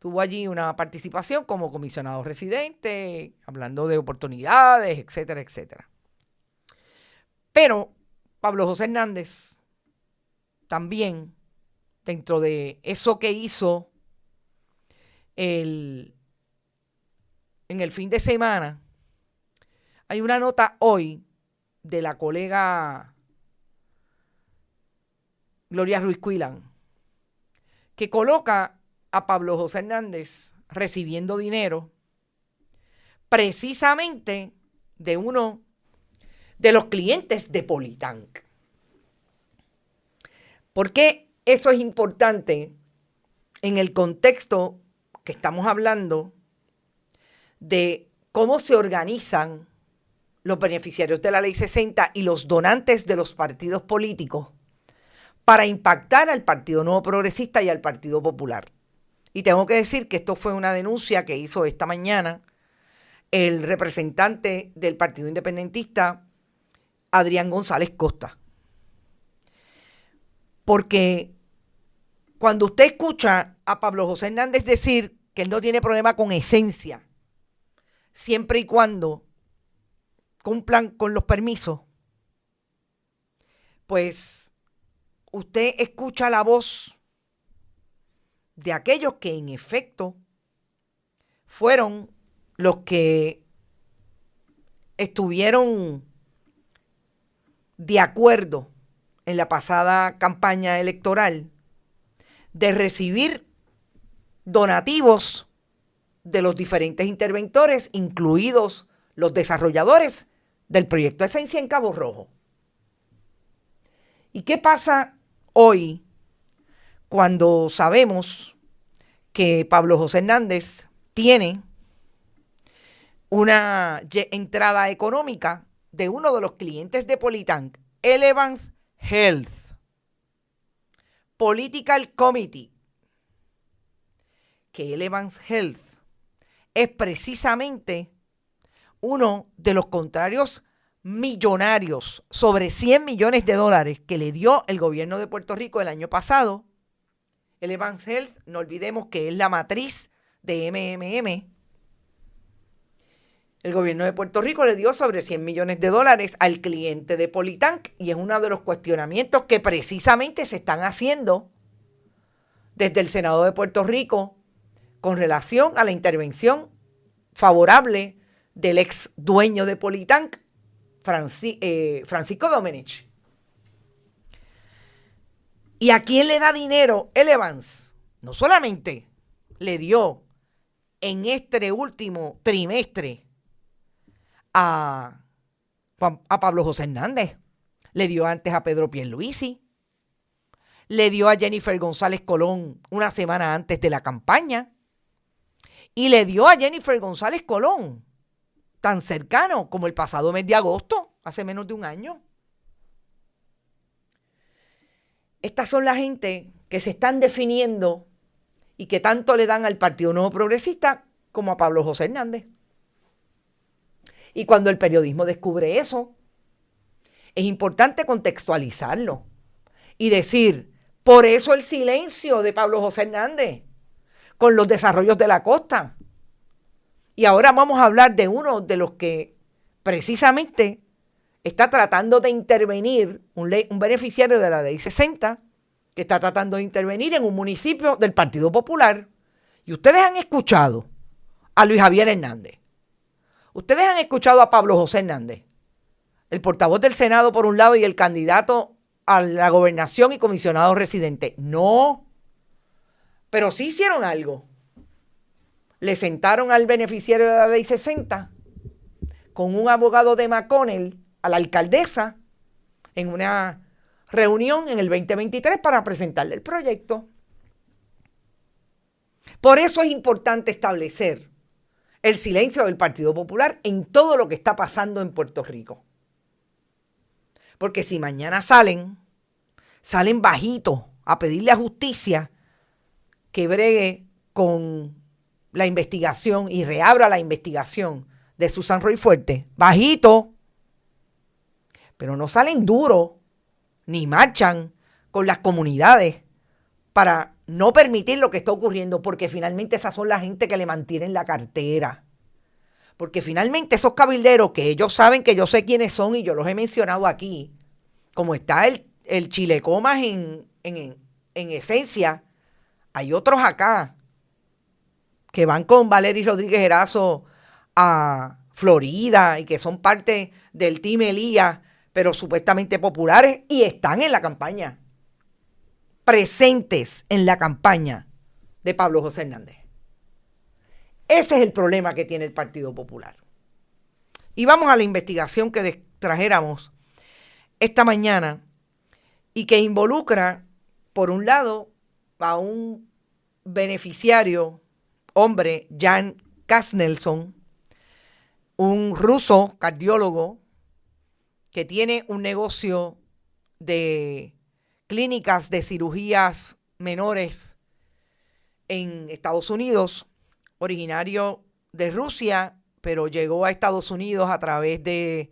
Tuvo allí una participación como comisionado residente, hablando de oportunidades, etcétera, etcétera. Pero Pablo José Hernández también, dentro de eso que hizo en el fin de semana, hay una nota hoy de la colega Gloria Ruiz Cuilán, que coloca a Pablo José Hernández recibiendo dinero precisamente de uno de los clientes de Politank. ¿Por qué eso es importante en el contexto que estamos hablando de cómo se organizan los beneficiarios de la Ley 60 y los donantes de los partidos políticos para impactar al Partido Nuevo Progresista y al Partido Popular? Y tengo que decir que esto fue una denuncia que hizo esta mañana el representante del Partido Independentista, Adrián González Costa. Porque cuando usted escucha a Pablo José Hernández decir que él no tiene problema con esencia, siempre y cuando cumplan con los permisos, pues usted escucha la voz de aquellos que en efecto fueron los que estuvieron de acuerdo en la pasada campaña electoral de recibir donativos de los diferentes interventores, incluidos los desarrolladores del proyecto Esencia en Cabo Rojo. ¿Y qué pasa hoy cuando sabemos que Pablo José Hernández tiene una entrada económica de uno de los clientes de Politank, Elevance Health Political Committee? Que Elevance Health es precisamente uno de los contrarios millonarios, sobre 100 millones de dólares que le dio el gobierno de Puerto Rico el año pasado. Elevance Health, no olvidemos que es la matriz de MMM. El gobierno de Puerto Rico le dio sobre 100 millones de dólares al cliente de Politank y es uno de los cuestionamientos que precisamente se están haciendo desde el Senado de Puerto Rico con relación a la intervención favorable del ex dueño de Politank, Francisco Domenech. ¿Y a quién le da dinero Elevance? No solamente le dio en este último trimestre a Pablo José Hernández, le dio antes a Pedro Pierluisi, le dio a Jennifer González Colón una semana antes de la campaña y le dio a Jennifer González Colón tan cercano como el pasado mes de agosto, hace menos de un año. Estas son la gente que se están definiendo y que tanto le dan al Partido Nuevo Progresista como a Pablo José Hernández. Y cuando el periodismo descubre eso, es importante contextualizarlo y decir, por eso el silencio de Pablo José Hernández con los desarrollos de la costa. Y ahora vamos a hablar de uno de los que precisamente está tratando de intervenir, un beneficiario de la Ley 60, que está tratando de intervenir en un municipio del Partido Popular. Y ustedes han escuchado a Luis Javier Hernández. Ustedes han escuchado a Pablo José Hernández, el portavoz del Senado por un lado y el candidato a la gobernación y comisionado residente. No, pero sí hicieron algo. Le sentaron al beneficiario de la ley 60 con un abogado de McConnell a la alcaldesa en una reunión en el 2023 para presentarle el proyecto. Por eso es importante establecer el silencio del Partido Popular en todo lo que está pasando en Puerto Rico. Porque si mañana salen bajitos a pedirle a justicia que bregue con la investigación y reabra la investigación de Susan Roy Fuerte, bajito, pero no salen duros ni marchan con las comunidades para no permitir lo que está ocurriendo, porque finalmente esas son la gente que le mantienen la cartera. Porque finalmente esos cabilderos, que ellos saben que yo sé quiénes son y yo los he mencionado aquí, como está el Chilecomas en esencia, hay otros acá que van con Valery Rodríguez Erazo a Florida y que son parte del Team Elías, pero supuestamente populares, y están en la campaña, presentes en la campaña de Pablo José Hernández. Ese es el problema que tiene el Partido Popular. Y vamos a la investigación que trajéramos esta mañana y que involucra, por un lado, a un beneficiario, hombre, Jan Kasnelson, un ruso cardiólogo que tiene un negocio de clínicas de cirugías menores en Estados Unidos, originario de Rusia, pero llegó a Estados Unidos a través de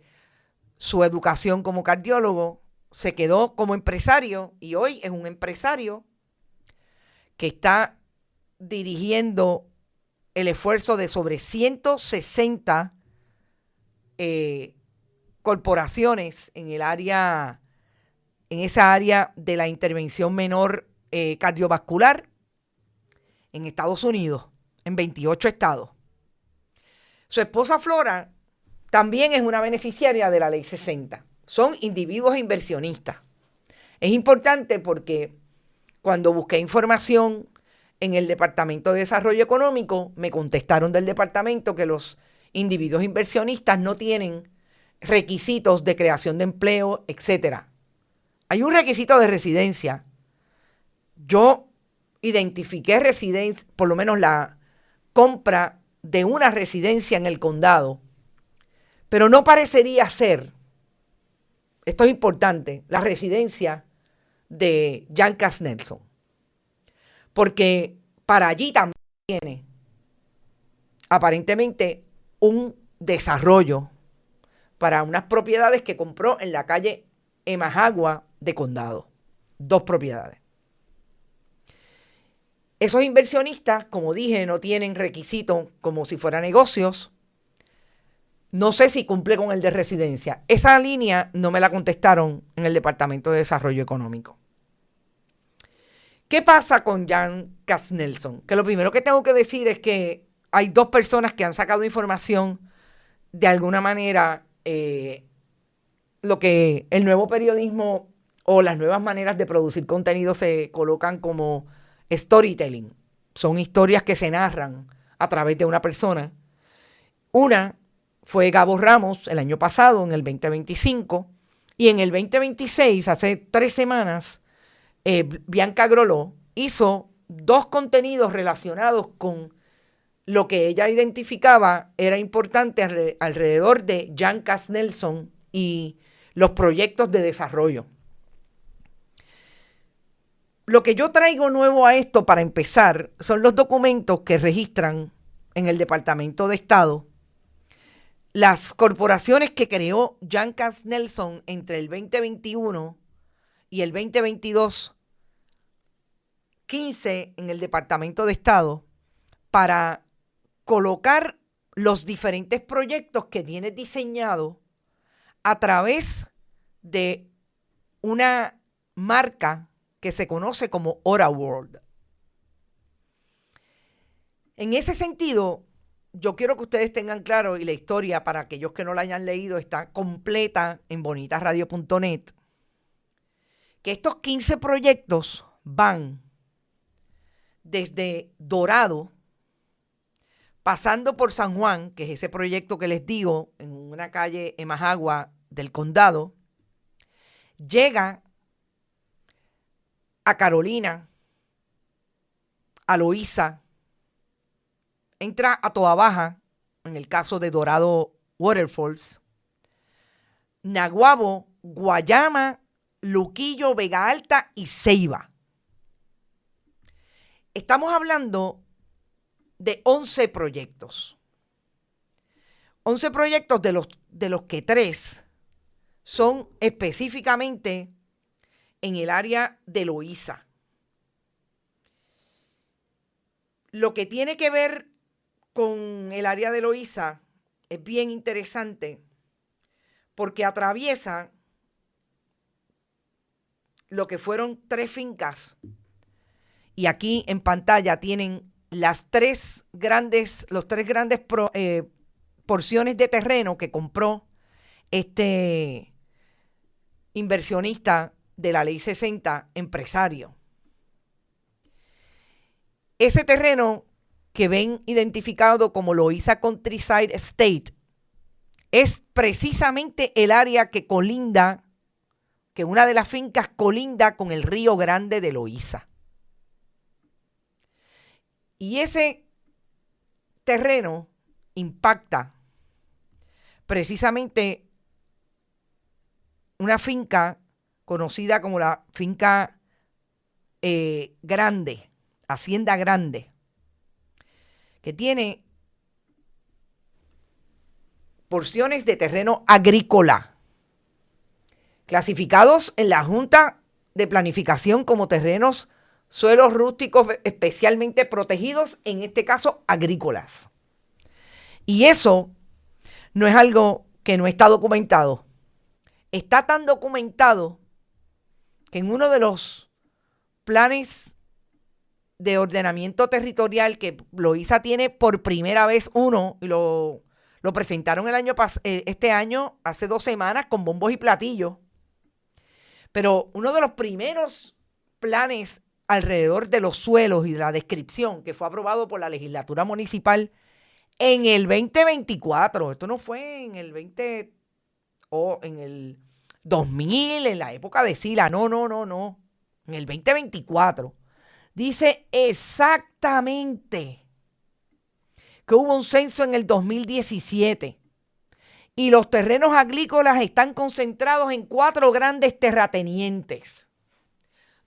su educación como cardiólogo, se quedó como empresario y hoy es un empresario que está dirigiendo el esfuerzo de sobre 160 corporaciones en esa área de la intervención menor cardiovascular en Estados Unidos, en 28 estados. Su esposa Flora también es una beneficiaria de la Ley 60. Son individuos inversionistas. Es importante porque cuando busqué información en el Departamento de Desarrollo Económico, me contestaron del departamento que los individuos inversionistas no tienen requisitos de creación de empleo, etcétera. Hay un requisito de residencia. Yo identifiqué residencia, por lo menos la compra de una residencia en el condado, pero no parecería ser, esto es importante, la residencia de Jan Kasnelson, porque para allí también tiene aparentemente un desarrollo para unas propiedades que compró en la calle Emajagua de Condado. 2 propiedades. Esos inversionistas, como dije, no tienen requisitos como si fueran negocios. No sé si cumple con el de residencia. Esa línea no me la contestaron en el Departamento de Desarrollo Económico. ¿Qué pasa con Jan Kasnelson? Que lo primero que tengo que decir es que hay 2 personas que han sacado información de alguna manera, lo que el nuevo periodismo o las nuevas maneras de producir contenido se colocan como storytelling. Son historias que se narran a través de una persona. Una fue Gabo Ramos el año pasado, en el 2025, y en el 2026, hace 3 semanas, Bianca Groló hizo 2 contenidos relacionados con lo que ella identificaba era importante alrededor de Jan Kasnelson y los proyectos de desarrollo. Lo que yo traigo nuevo a esto, para empezar, son los documentos que registran en el Departamento de Estado las corporaciones que creó Jan Kasnelson entre el 2021 y el 2022, 15 en el Departamento de Estado, para colocar los diferentes proyectos que tiene diseñado a través de una marca que se conoce como Ora World. En ese sentido, yo quiero que ustedes tengan claro, y la historia, para aquellos que no la hayan leído, está completa en bonitasradio.net, que estos 15 proyectos van desde Dorado, pasando por San Juan, que es ese proyecto que les digo, en una calle en Majagua del condado, llega a Carolina, a Loíza, entra a Toa Baja, en el caso de Dorado Waterfalls, Naguabo, Guayama, Luquillo, Vega Alta y Ceiba. Estamos hablando de 11 proyectos. 11 proyectos de los que 3 son específicamente en el área de Loíza. Lo que tiene que ver con el área de Loíza es bien interesante porque atraviesa lo que fueron 3 fincas. Y aquí en pantalla tienen los tres grandes porciones de terreno que compró este inversionista de la Ley 60, empresario. Ese terreno que ven identificado como Loíza Countryside Estate es precisamente el área que colinda, que una de las fincas colinda con el Río Grande de Loíza. Y ese terreno impacta precisamente una finca conocida como la finca Grande, Hacienda Grande, que tiene porciones de terreno agrícola, clasificados en la Junta de Planificación como terrenos, suelos rústicos especialmente protegidos, en este caso agrícolas. Y eso no es algo que no está documentado. Está tan documentado que en uno de los planes de ordenamiento territorial que Loíza tiene por primera vez uno, y lo presentaron este año, hace 2 semanas, con bombos y platillos. Pero uno de los primeros planes alrededor de los suelos y de la descripción que fue aprobado por la legislatura municipal en el 2024. Esto no fue en el 20 o en el 2000, en la época de Sila. No. En el 2024. Dice exactamente que hubo un censo en el 2017 y los terrenos agrícolas están concentrados en 4 grandes terratenientes.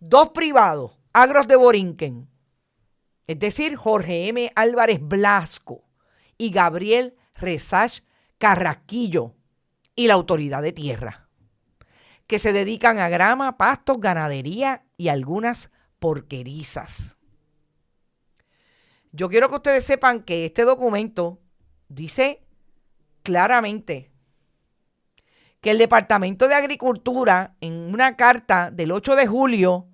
2 privados, Agros de Borinquen, es decir, Jorge M. Álvarez Blasco y Gabriel Resach Carrasquillo, y la Autoridad de Tierra, que se dedican a grama, pastos, ganadería y algunas porquerizas. Yo quiero que ustedes sepan que este documento dice claramente que el Departamento de Agricultura, en una carta del 8 de julio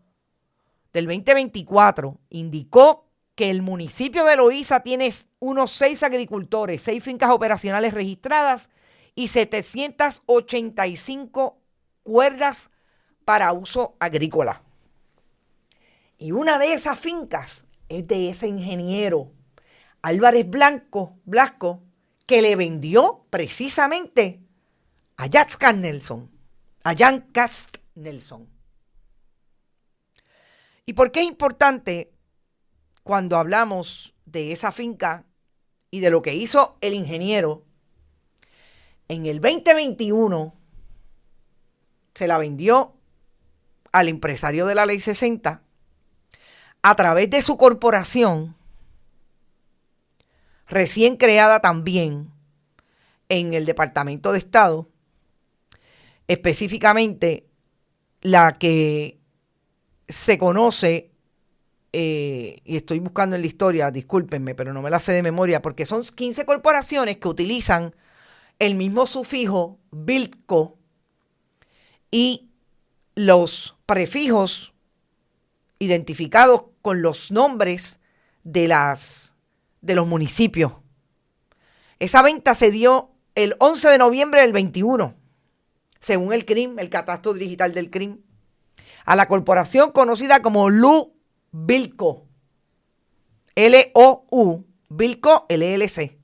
del 2024, indicó que el municipio de Loíza tiene unos 6 agricultores, 6 fincas operacionales registradas y 785 cuerdas para uso agrícola. Y una de esas fincas es de ese ingeniero Álvarez Blasco, que le vendió precisamente a Jan Cast Nelson. ¿Y por qué es importante cuando hablamos de esa finca y de lo que hizo el ingeniero? En el 2021 se la vendió al empresario de la Ley 60 a través de su corporación, recién creada también en el Departamento de Estado, específicamente la que se conoce, y estoy buscando en la historia, discúlpenme, pero no me la sé de memoria, porque son 15 corporaciones que utilizan el mismo sufijo Biltco y los prefijos identificados con los nombres de de los municipios. Esa venta se dio el 11 de noviembre del 21, según el CRIM, el Catastro Digital del CRIM, a la corporación conocida como Bilco, L-O-U, Bilco LLC,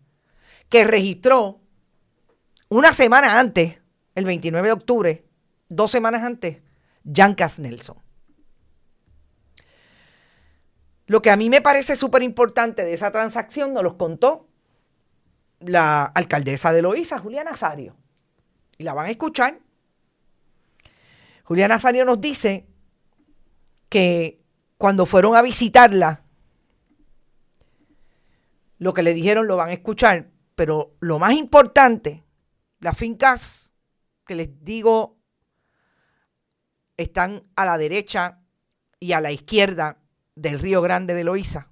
que registró una semana antes, el 29 de octubre, 2 semanas antes, Jan Kasnelson. Lo que a mí me parece súper importante de esa transacción nos los contó la alcaldesa de Loíza, Julia Nazario. Y la van a escuchar. Julia Nazario nos dice que cuando fueron a visitarla, lo que le dijeron lo van a escuchar, pero lo más importante, las fincas que les digo están a la derecha y a la izquierda del Río Grande de Loíza,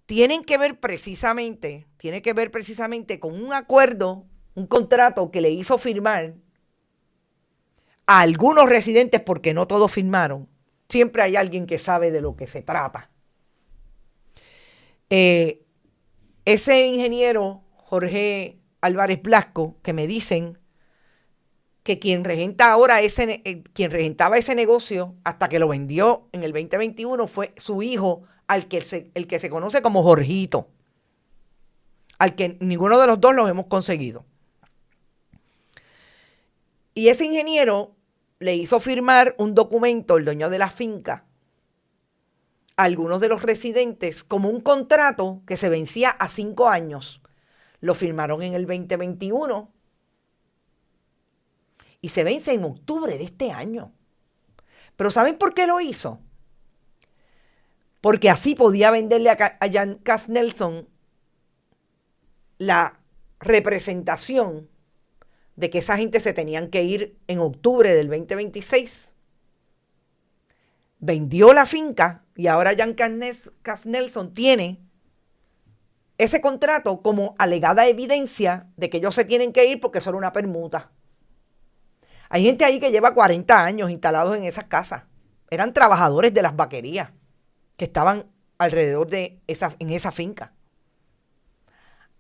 tiene que ver precisamente con un acuerdo, un contrato que le hizo firmar a algunos residentes, porque no todos firmaron. Siempre hay alguien que sabe de lo que se trata. Ese ingeniero Jorge Álvarez Blasco, que me dicen que quien regentaba ese negocio hasta que lo vendió en el 2021 fue su hijo, el que se conoce como Jorgito, al que ninguno de los dos los hemos conseguido. Y ese ingeniero le hizo firmar un documento, el dueño de la finca, a algunos de los residentes como un contrato que se vencía a 5 años. Lo firmaron en el 2021 y se vence en octubre de este año. Pero ¿saben por qué lo hizo? Porque así podía venderle a Jan Kasnelson la representación de que esa gente se tenían que ir en octubre del 2026. Vendió la finca y ahora Jan Kasnelson tiene ese contrato como alegada evidencia de que ellos se tienen que ir porque son una permuta. Hay gente ahí que lleva 40 años instalados en esas casas. Eran trabajadores de las vaquerías que estaban alrededor de en esa finca.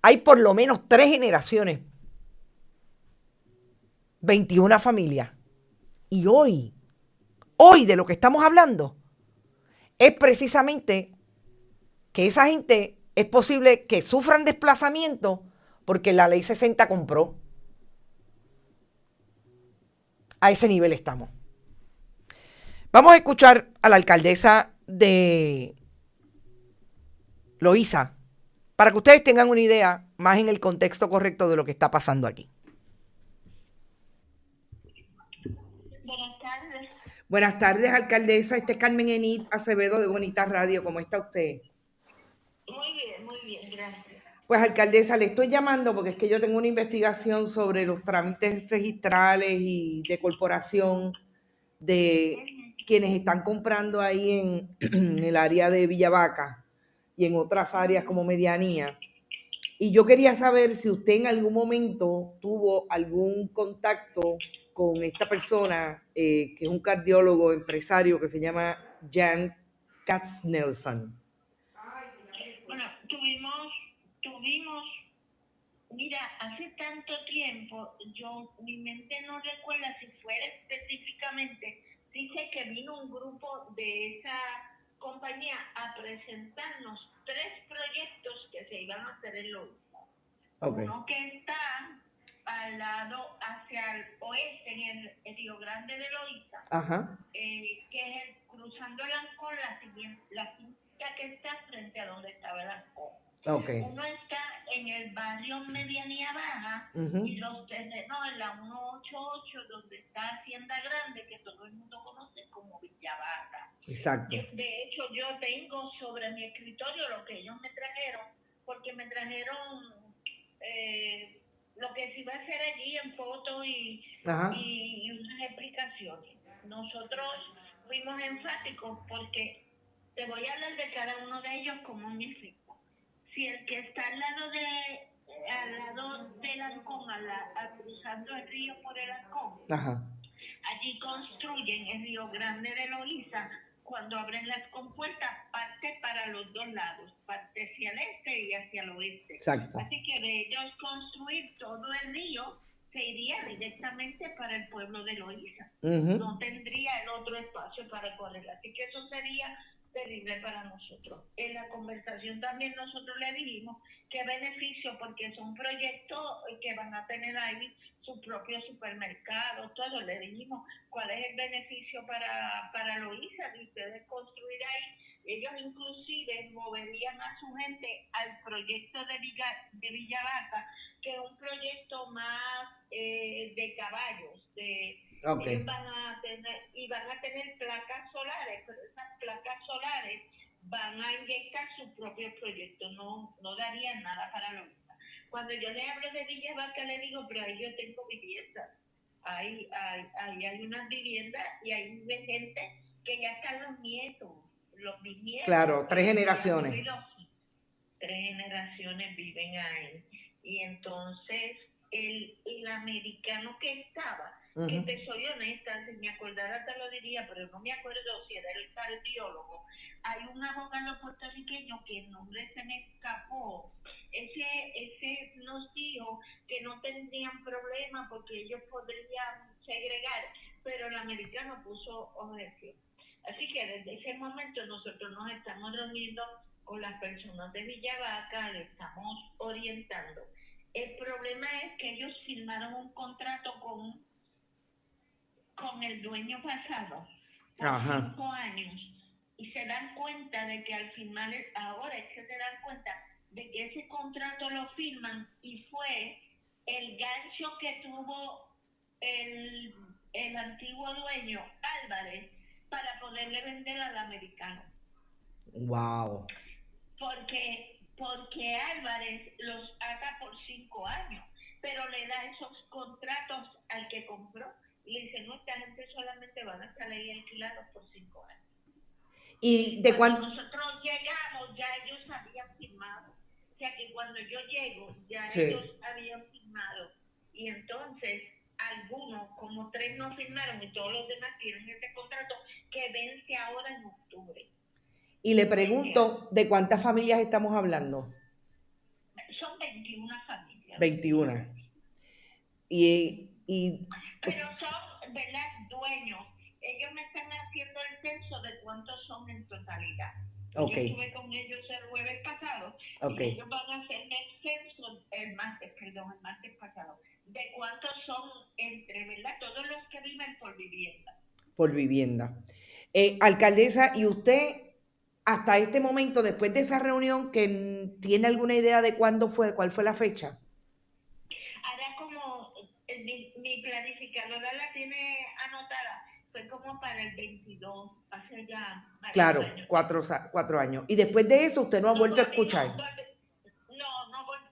Hay por lo menos 3 generaciones, 21 familias. Y hoy de lo que estamos hablando, es precisamente que esa gente es posible que sufran desplazamiento porque la ley 60 compró. A ese nivel estamos. Vamos a escuchar a la alcaldesa de Loíza para que ustedes tengan una idea más en el contexto correcto de lo que está pasando aquí. Buenas tardes. Buenas tardes, alcaldesa. Este es Carmen Enit Acevedo de Bonita Radio. ¿Cómo está usted? Muy bien, gracias. Pues, alcaldesa, le estoy llamando porque es que yo tengo una investigación sobre los trámites registrales y de corporación de quienes están comprando ahí en el área de Villavaca y en otras áreas como Medianía. Y yo quería saber si usted en algún momento tuvo algún contacto con esta persona, que es un cardiólogo empresario que se llama Jan Kasnelson. Bueno, mira, hace tanto tiempo, mi mente no recuerda si fue específicamente, dice que vino un grupo de esa compañía a presentarnos 3 proyectos que se iban a hacer en Loíza. Okay. Uno que está al lado hacia el oeste, en el Río Grande de Loíza, que es cruzando el Ancón, la finca que está frente a donde estaba el Ancón. Okay. Uno está en el barrio Medianía Baja, y los terrenos en la 188, donde está Hacienda Grande, que todo el mundo conoce como Villavaca. Exacto. De hecho, yo tengo sobre mi escritorio lo que ellos me trajeron, porque me trajeron lo que se iba a hacer allí en fotos y unas explicaciones. Nosotros fuimos enfáticos porque te voy a hablar de cada uno de ellos como un ejemplo. Si el que está al lado del Ancón, cruzando el río por el Ancón, allí construyen en Río Grande de Loíza cuando abren las compuertas, parte para los dos lados, parte hacia el este y hacia el oeste. Exacto. Así que de ellos construir todo el río, se iría directamente para el pueblo de Loíza. No tendría el otro espacio para correr. Así que eso sería terrible para nosotros. En la conversación también nosotros le dijimos qué beneficio, porque son proyectos que van a tener ahí su propio supermercado, todo. Le dijimos cuál es el beneficio para Loíza de ustedes construir ahí. Ellos inclusive moverían a su gente al proyecto de Villa Vaca, que es un proyecto más de caballos, ellos van a tener placas solares, pero esas placas solares van a inyectar sus propios proyectos, no darían nada para lo mismo. Cuando yo le hablo de Villa Vaca, le digo, pero ahí yo tengo viviendas, ahí hay unas viviendas y ahí vive gente que ya están los nietos, los bisnietos. Claro, 3 generaciones. 3 generaciones viven ahí. Y entonces el americano que estaba, que te soy honesta, si me acordara te lo diría, pero no me acuerdo si era el cardiólogo. Hay un abogado puertorriqueño que el nombre se me escapó. Ese nos dijo que no tendrían problema porque ellos podrían segregar, pero el americano puso objeción. Así que desde ese momento nosotros nos estamos reuniendo con las personas de Villa Vaca, le estamos orientando. El problema es que ellos firmaron un contrato con el dueño pasado por 5 años y se dan cuenta de que al firmar, ahora es que se dan cuenta de que ese contrato lo firman y fue el gancho que tuvo el antiguo dueño Álvarez para poderle vender al americano. Wow. Porque Álvarez los ata por 5 años, pero le da esos contratos al que compró y le dice, no, esta gente solamente van a estar ahí alquilados por 5 años. ¿Y de cuando nosotros llegamos, ya ellos habían firmado? O sea que cuando yo llego, ya ellos habían firmado. Y entonces, algunos, como 3 no firmaron y todos los demás tienen ese contrato que vence ahora en octubre. Y le pregunto, ¿de cuántas familias estamos hablando? Son 21 familias. 21. Pero son, ¿verdad?, dueños. Ellos me están haciendo el censo de cuántos son en totalidad. Okay. Yo estuve con ellos el jueves pasado. Okay. Y ellos van a hacerme el censo el martes pasado. De cuántos son entre, ¿verdad?, todos los que viven por vivienda. Por vivienda. Alcaldesa, ¿y usted hasta este momento, después de esa reunión, que tiene alguna idea de cuándo fue, cuál fue la fecha? Ahora como mi planificadora la tiene anotada, fue como para el 22, hace ya varios claro, años. 4 años. Y después de eso, ¿usted no ha vuelto a escuchar?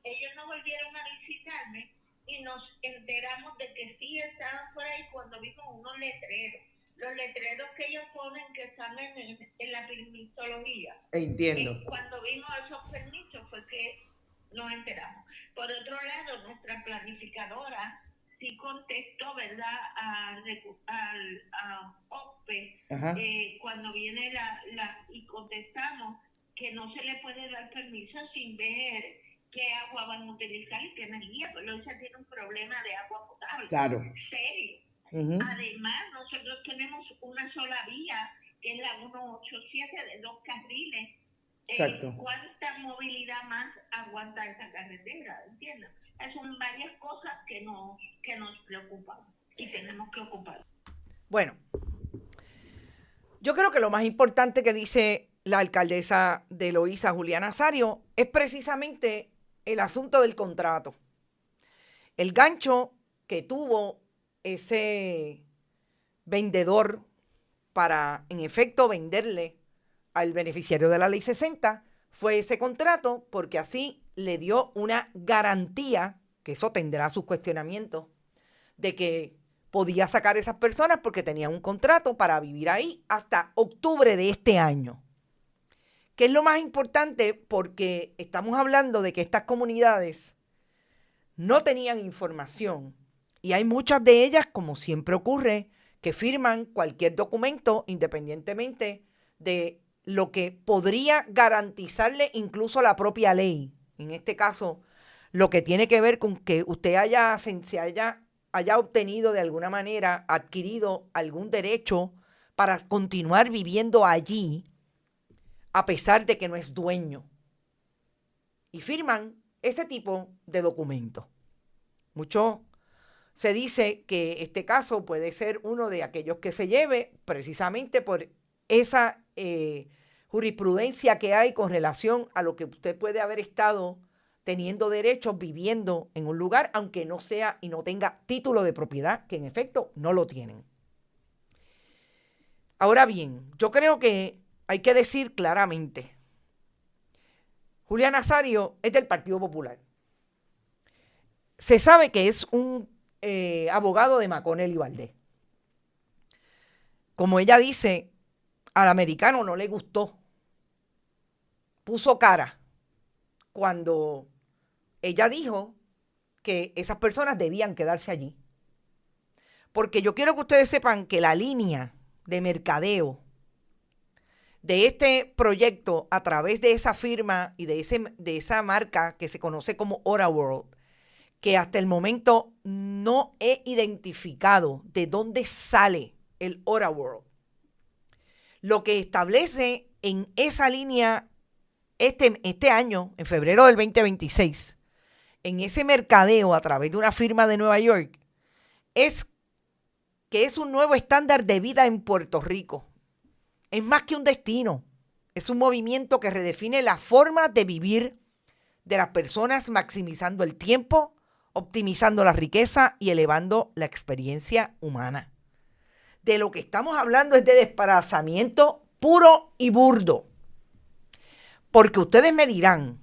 Ellos no volvieron a visitarme y nos enteramos de que sí estaban por ahí cuando vimos unos letreros. Los letreros que ellos ponen que están en la permisología. Entiendo. Cuando vimos esos permisos fue que nos enteramos. Por otro lado, nuestra planificadora sí contestó, ¿verdad?, a OPE, cuando viene y contestamos que no se le puede dar permiso sin ver qué agua van a utilizar y qué energía, pues Loíza tiene un problema de agua potable. Claro. Serio. Además, nosotros tenemos una sola vía, que es la 187 de 2 carriles. Exacto. ¿Cuánta movilidad más aguanta esa carretera? ¿Entiendes? Son varias cosas que nos preocupan y tenemos que ocupar. Bueno, yo creo que lo más importante que dice la alcaldesa de Loíza, Juliana Azario, es precisamente el asunto del contrato. El gancho que tuvo ese vendedor para, en efecto, venderle al beneficiario de la Ley 60 fue ese contrato, porque así le dio una garantía, que eso tendrá sus cuestionamientos, de que podía sacar a esas personas porque tenía un contrato para vivir ahí hasta octubre de este año. ¿Qué es lo más importante? Porque estamos hablando de que estas comunidades no tenían información y hay muchas de ellas, como siempre ocurre, que firman cualquier documento independientemente de lo que podría garantizarle incluso la propia ley. En este caso, lo que tiene que ver con que usted haya obtenido de alguna manera, adquirido algún derecho para continuar viviendo allí, a pesar de que no es dueño. Y firman ese tipo de documentos. Mucho se dice que este caso puede ser uno de aquellos que se lleve precisamente por esa jurisprudencia que hay con relación a lo que usted puede haber estado teniendo derechos viviendo en un lugar, aunque no sea y no tenga título de propiedad, que en efecto no lo tienen. Ahora bien, yo creo que hay que decir claramente, Julián Nazario es del Partido Popular. Se sabe que es un abogado de Maconel y Valdés. Como ella dice, al americano no le gustó. Puso cara cuando ella dijo que esas personas debían quedarse allí. Porque yo quiero que ustedes sepan que la línea de mercadeo de este proyecto a través de esa firma y de esa marca que se conoce como OraWorld, que hasta el momento no he identificado de dónde sale el OraWorld. Lo que establece en esa línea este año, en febrero del 2026, en ese mercadeo a través de una firma de Nueva York, es que es un nuevo estándar de vida en Puerto Rico. Es más que un destino, es un movimiento que redefine la forma de vivir de las personas, maximizando el tiempo, optimizando la riqueza y elevando la experiencia humana. De lo que estamos hablando es de desplazamiento puro y burdo. Porque ustedes me dirán,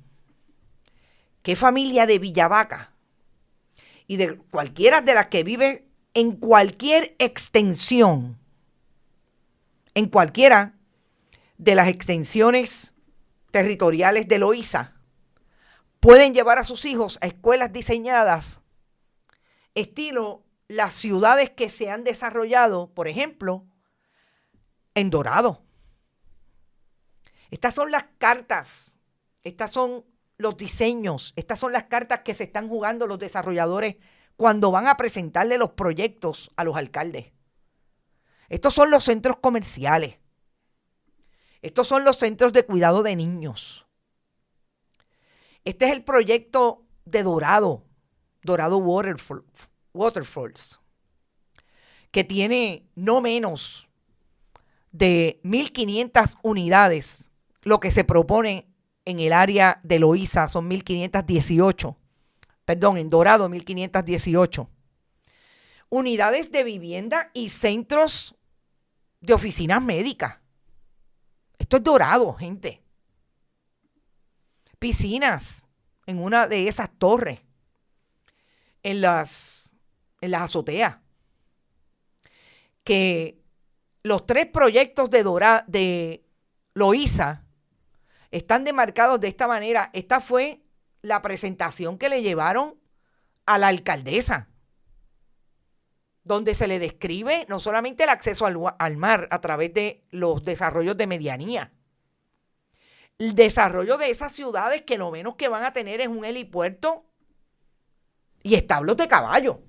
¿qué familia de Villavaca y de cualquiera de las que vive en cualquier extensión, en cualquiera de las extensiones territoriales de Loíza, pueden llevar a sus hijos a escuelas diseñadas estilo las ciudades que se han desarrollado, por ejemplo, en Dorado? Estas son las cartas, estas son los diseños, estas son las cartas que se están jugando los desarrolladores cuando van a presentarle los proyectos a los alcaldes. Estos son los centros comerciales. Estos son los centros de cuidado de niños. Este es el proyecto de Dorado Waterfalls, que tiene no menos de 1.500 unidades. Lo que se propone en el área de Loíza son 1.518. Perdón, en Dorado 1.518. Unidades de vivienda y centros de oficinas médicas. Esto es Dorado, gente. Piscinas en una de esas torres, en las azoteas. Que los 3 proyectos de Loíza están demarcados de esta manera. Esta fue la presentación que le llevaron a la alcaldesa, donde se le describe no solamente el acceso al mar a través de los desarrollos de medianía, el desarrollo de esas ciudades que lo menos que van a tener es un helipuerto y establos de caballo.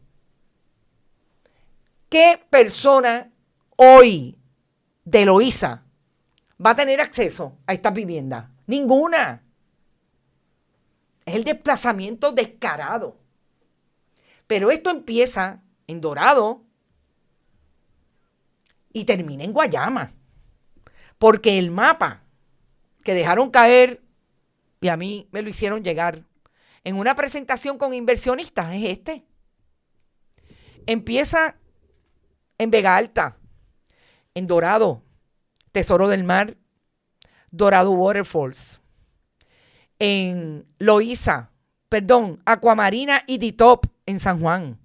¿Qué persona hoy de Loíza va a tener acceso a estas viviendas? Ninguna. Es el desplazamiento descarado. Pero esto empieza en Dorado y termina en Guayama. Porque el mapa que dejaron caer, y a mí me lo hicieron llegar en una presentación con inversionistas, es este. Empieza en Vega Alta, en Dorado, Tesoro del Mar, Dorado Waterfalls, en Loíza, Aquamarina y D-Top en San Juan,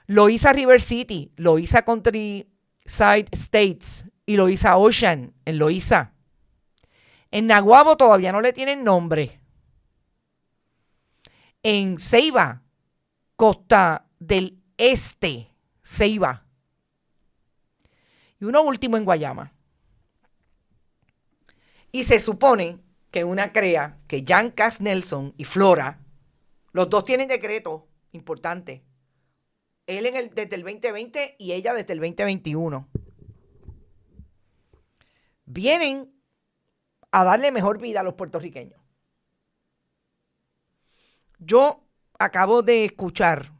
Loíza River City, Loíza Countryside Estates y Loíza Ocean en Loíza. En Naguabo todavía no le tienen nombre. En Ceiba, Costa del Este, Ceiba. Y uno último en Guayama. Y se supone que una crea que Jan Kass Nelson y Flora, los dos tienen decretos importantes. Él desde el 2020 y ella desde el 2021. Vienen a darle mejor vida a los puertorriqueños. Yo acabo de escuchar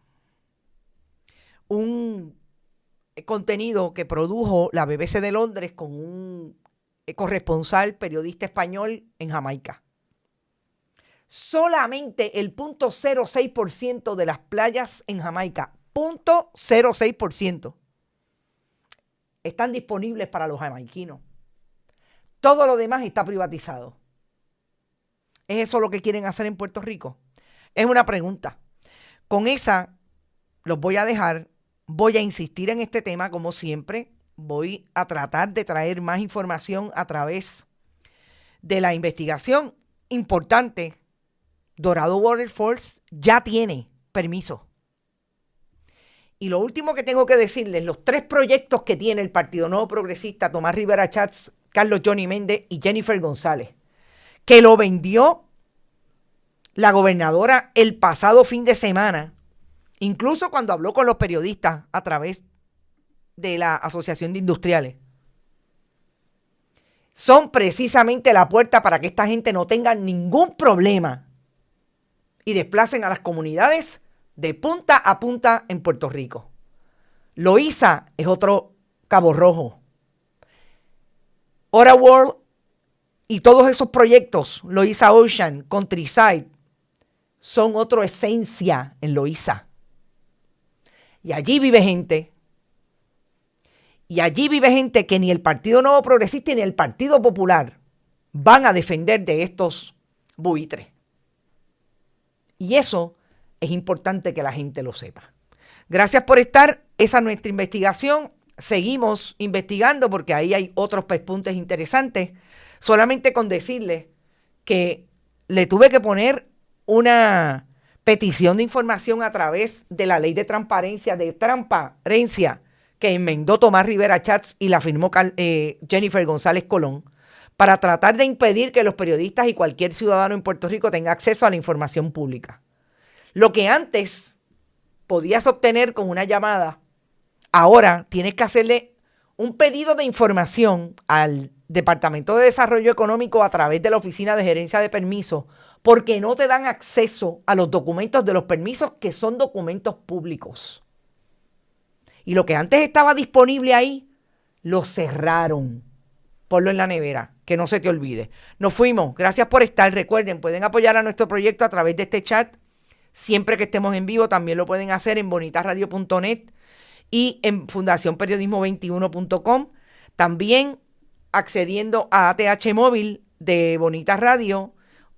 un contenido que produjo la BBC de Londres con un corresponsal periodista español en Jamaica. Solamente el 0.06% de las playas en Jamaica, 0.06%, están disponibles para los jamaiquinos. Todo lo demás está privatizado. ¿Es eso lo que quieren hacer en Puerto Rico? Es una pregunta. Con esa los voy a dejar. Voy a insistir en este tema como siempre. Voy a tratar de traer más información a través de la investigación importante. Dorado Waterfalls ya tiene permiso. Y lo último que tengo que decirles, los 3 proyectos que tiene el Partido Nuevo Progresista, Tomás Rivera Chats, Carlos Johnny Méndez y Jennifer González, que lo vendió la gobernadora el pasado fin de semana, incluso cuando habló con los periodistas a través de la Asociación de Industriales, son precisamente la puerta para que esta gente no tenga ningún problema y desplacen a las comunidades de punta a punta en Puerto Rico. Loíza es otro cabo rojo. Ora World y todos esos proyectos, Loíza Ocean, Countryside, son otra esencia en Loíza. Y allí vive gente. Y allí vive gente que ni el Partido Nuevo Progresista ni el Partido Popular van a defender de estos buitres. Y eso es importante que la gente lo sepa. Gracias por estar. Esa es nuestra investigación. Seguimos investigando porque ahí hay otros pespuntes interesantes. Solamente con decirles que le tuve que poner una petición de información a través de la ley de transparencia que enmendó Tomás Rivera Chats y la firmó Jennifer González Colón, para tratar de impedir que los periodistas y cualquier ciudadano en Puerto Rico tenga acceso a la información pública. Lo que antes podías obtener con una llamada, ahora tienes que hacerle un pedido de información al Departamento de Desarrollo Económico a través de la Oficina de Gerencia de Permisos, porque no te dan acceso a los documentos de los permisos, que son documentos públicos. Y lo que antes estaba disponible ahí, lo cerraron. Ponlo en la nevera, que no se te olvide. Nos fuimos. Gracias por estar. Recuerden, pueden apoyar a nuestro proyecto a través de este chat. Siempre que estemos en vivo, también lo pueden hacer en bonitasradio.net y en fundacionperiodismo21.com. También accediendo a ATH Móvil de Bonitas Radio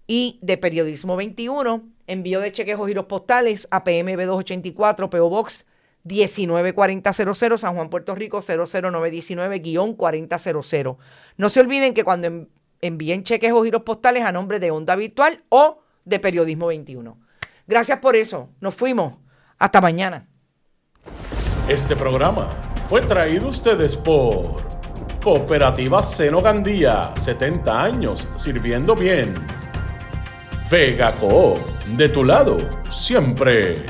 y de Periodismo 21. Envío de cheques o giros postales a PMB 284, PO Box 194000, San Juan, Puerto Rico 00919-4000. No se olviden que cuando envíen cheques o giros postales a nombre de Onda Virtual o de Periodismo 21. Gracias por eso. Nos fuimos. Hasta mañana. Este programa fue traído a ustedes por Cooperativa Seno Gandía, 70 años sirviendo bien. Vega Coop, de tu lado, siempre.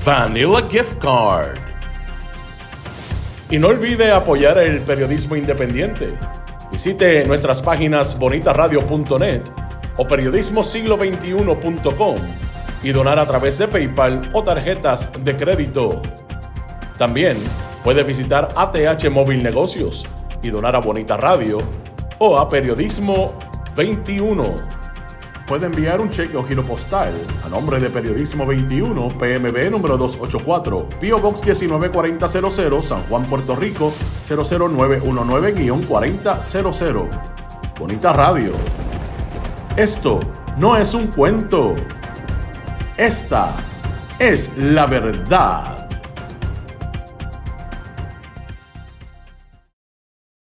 Vanilla Gift Card. Y no olvide apoyar el periodismo independiente. Visite nuestras páginas bonitasradio.net o periodismosiglo21.com y donar a través de PayPal o tarjetas de crédito. También puede visitar ATH Móvil Negocios y donar a Bonita Radio o a Periodismo 21. Puede enviar un cheque o giro postal a nombre de Periodismo 21, PMB número 284, PO Box 194000, San Juan, Puerto Rico 00919-4000. Bonita Radio. Esto no es un cuento. Esta es la verdad.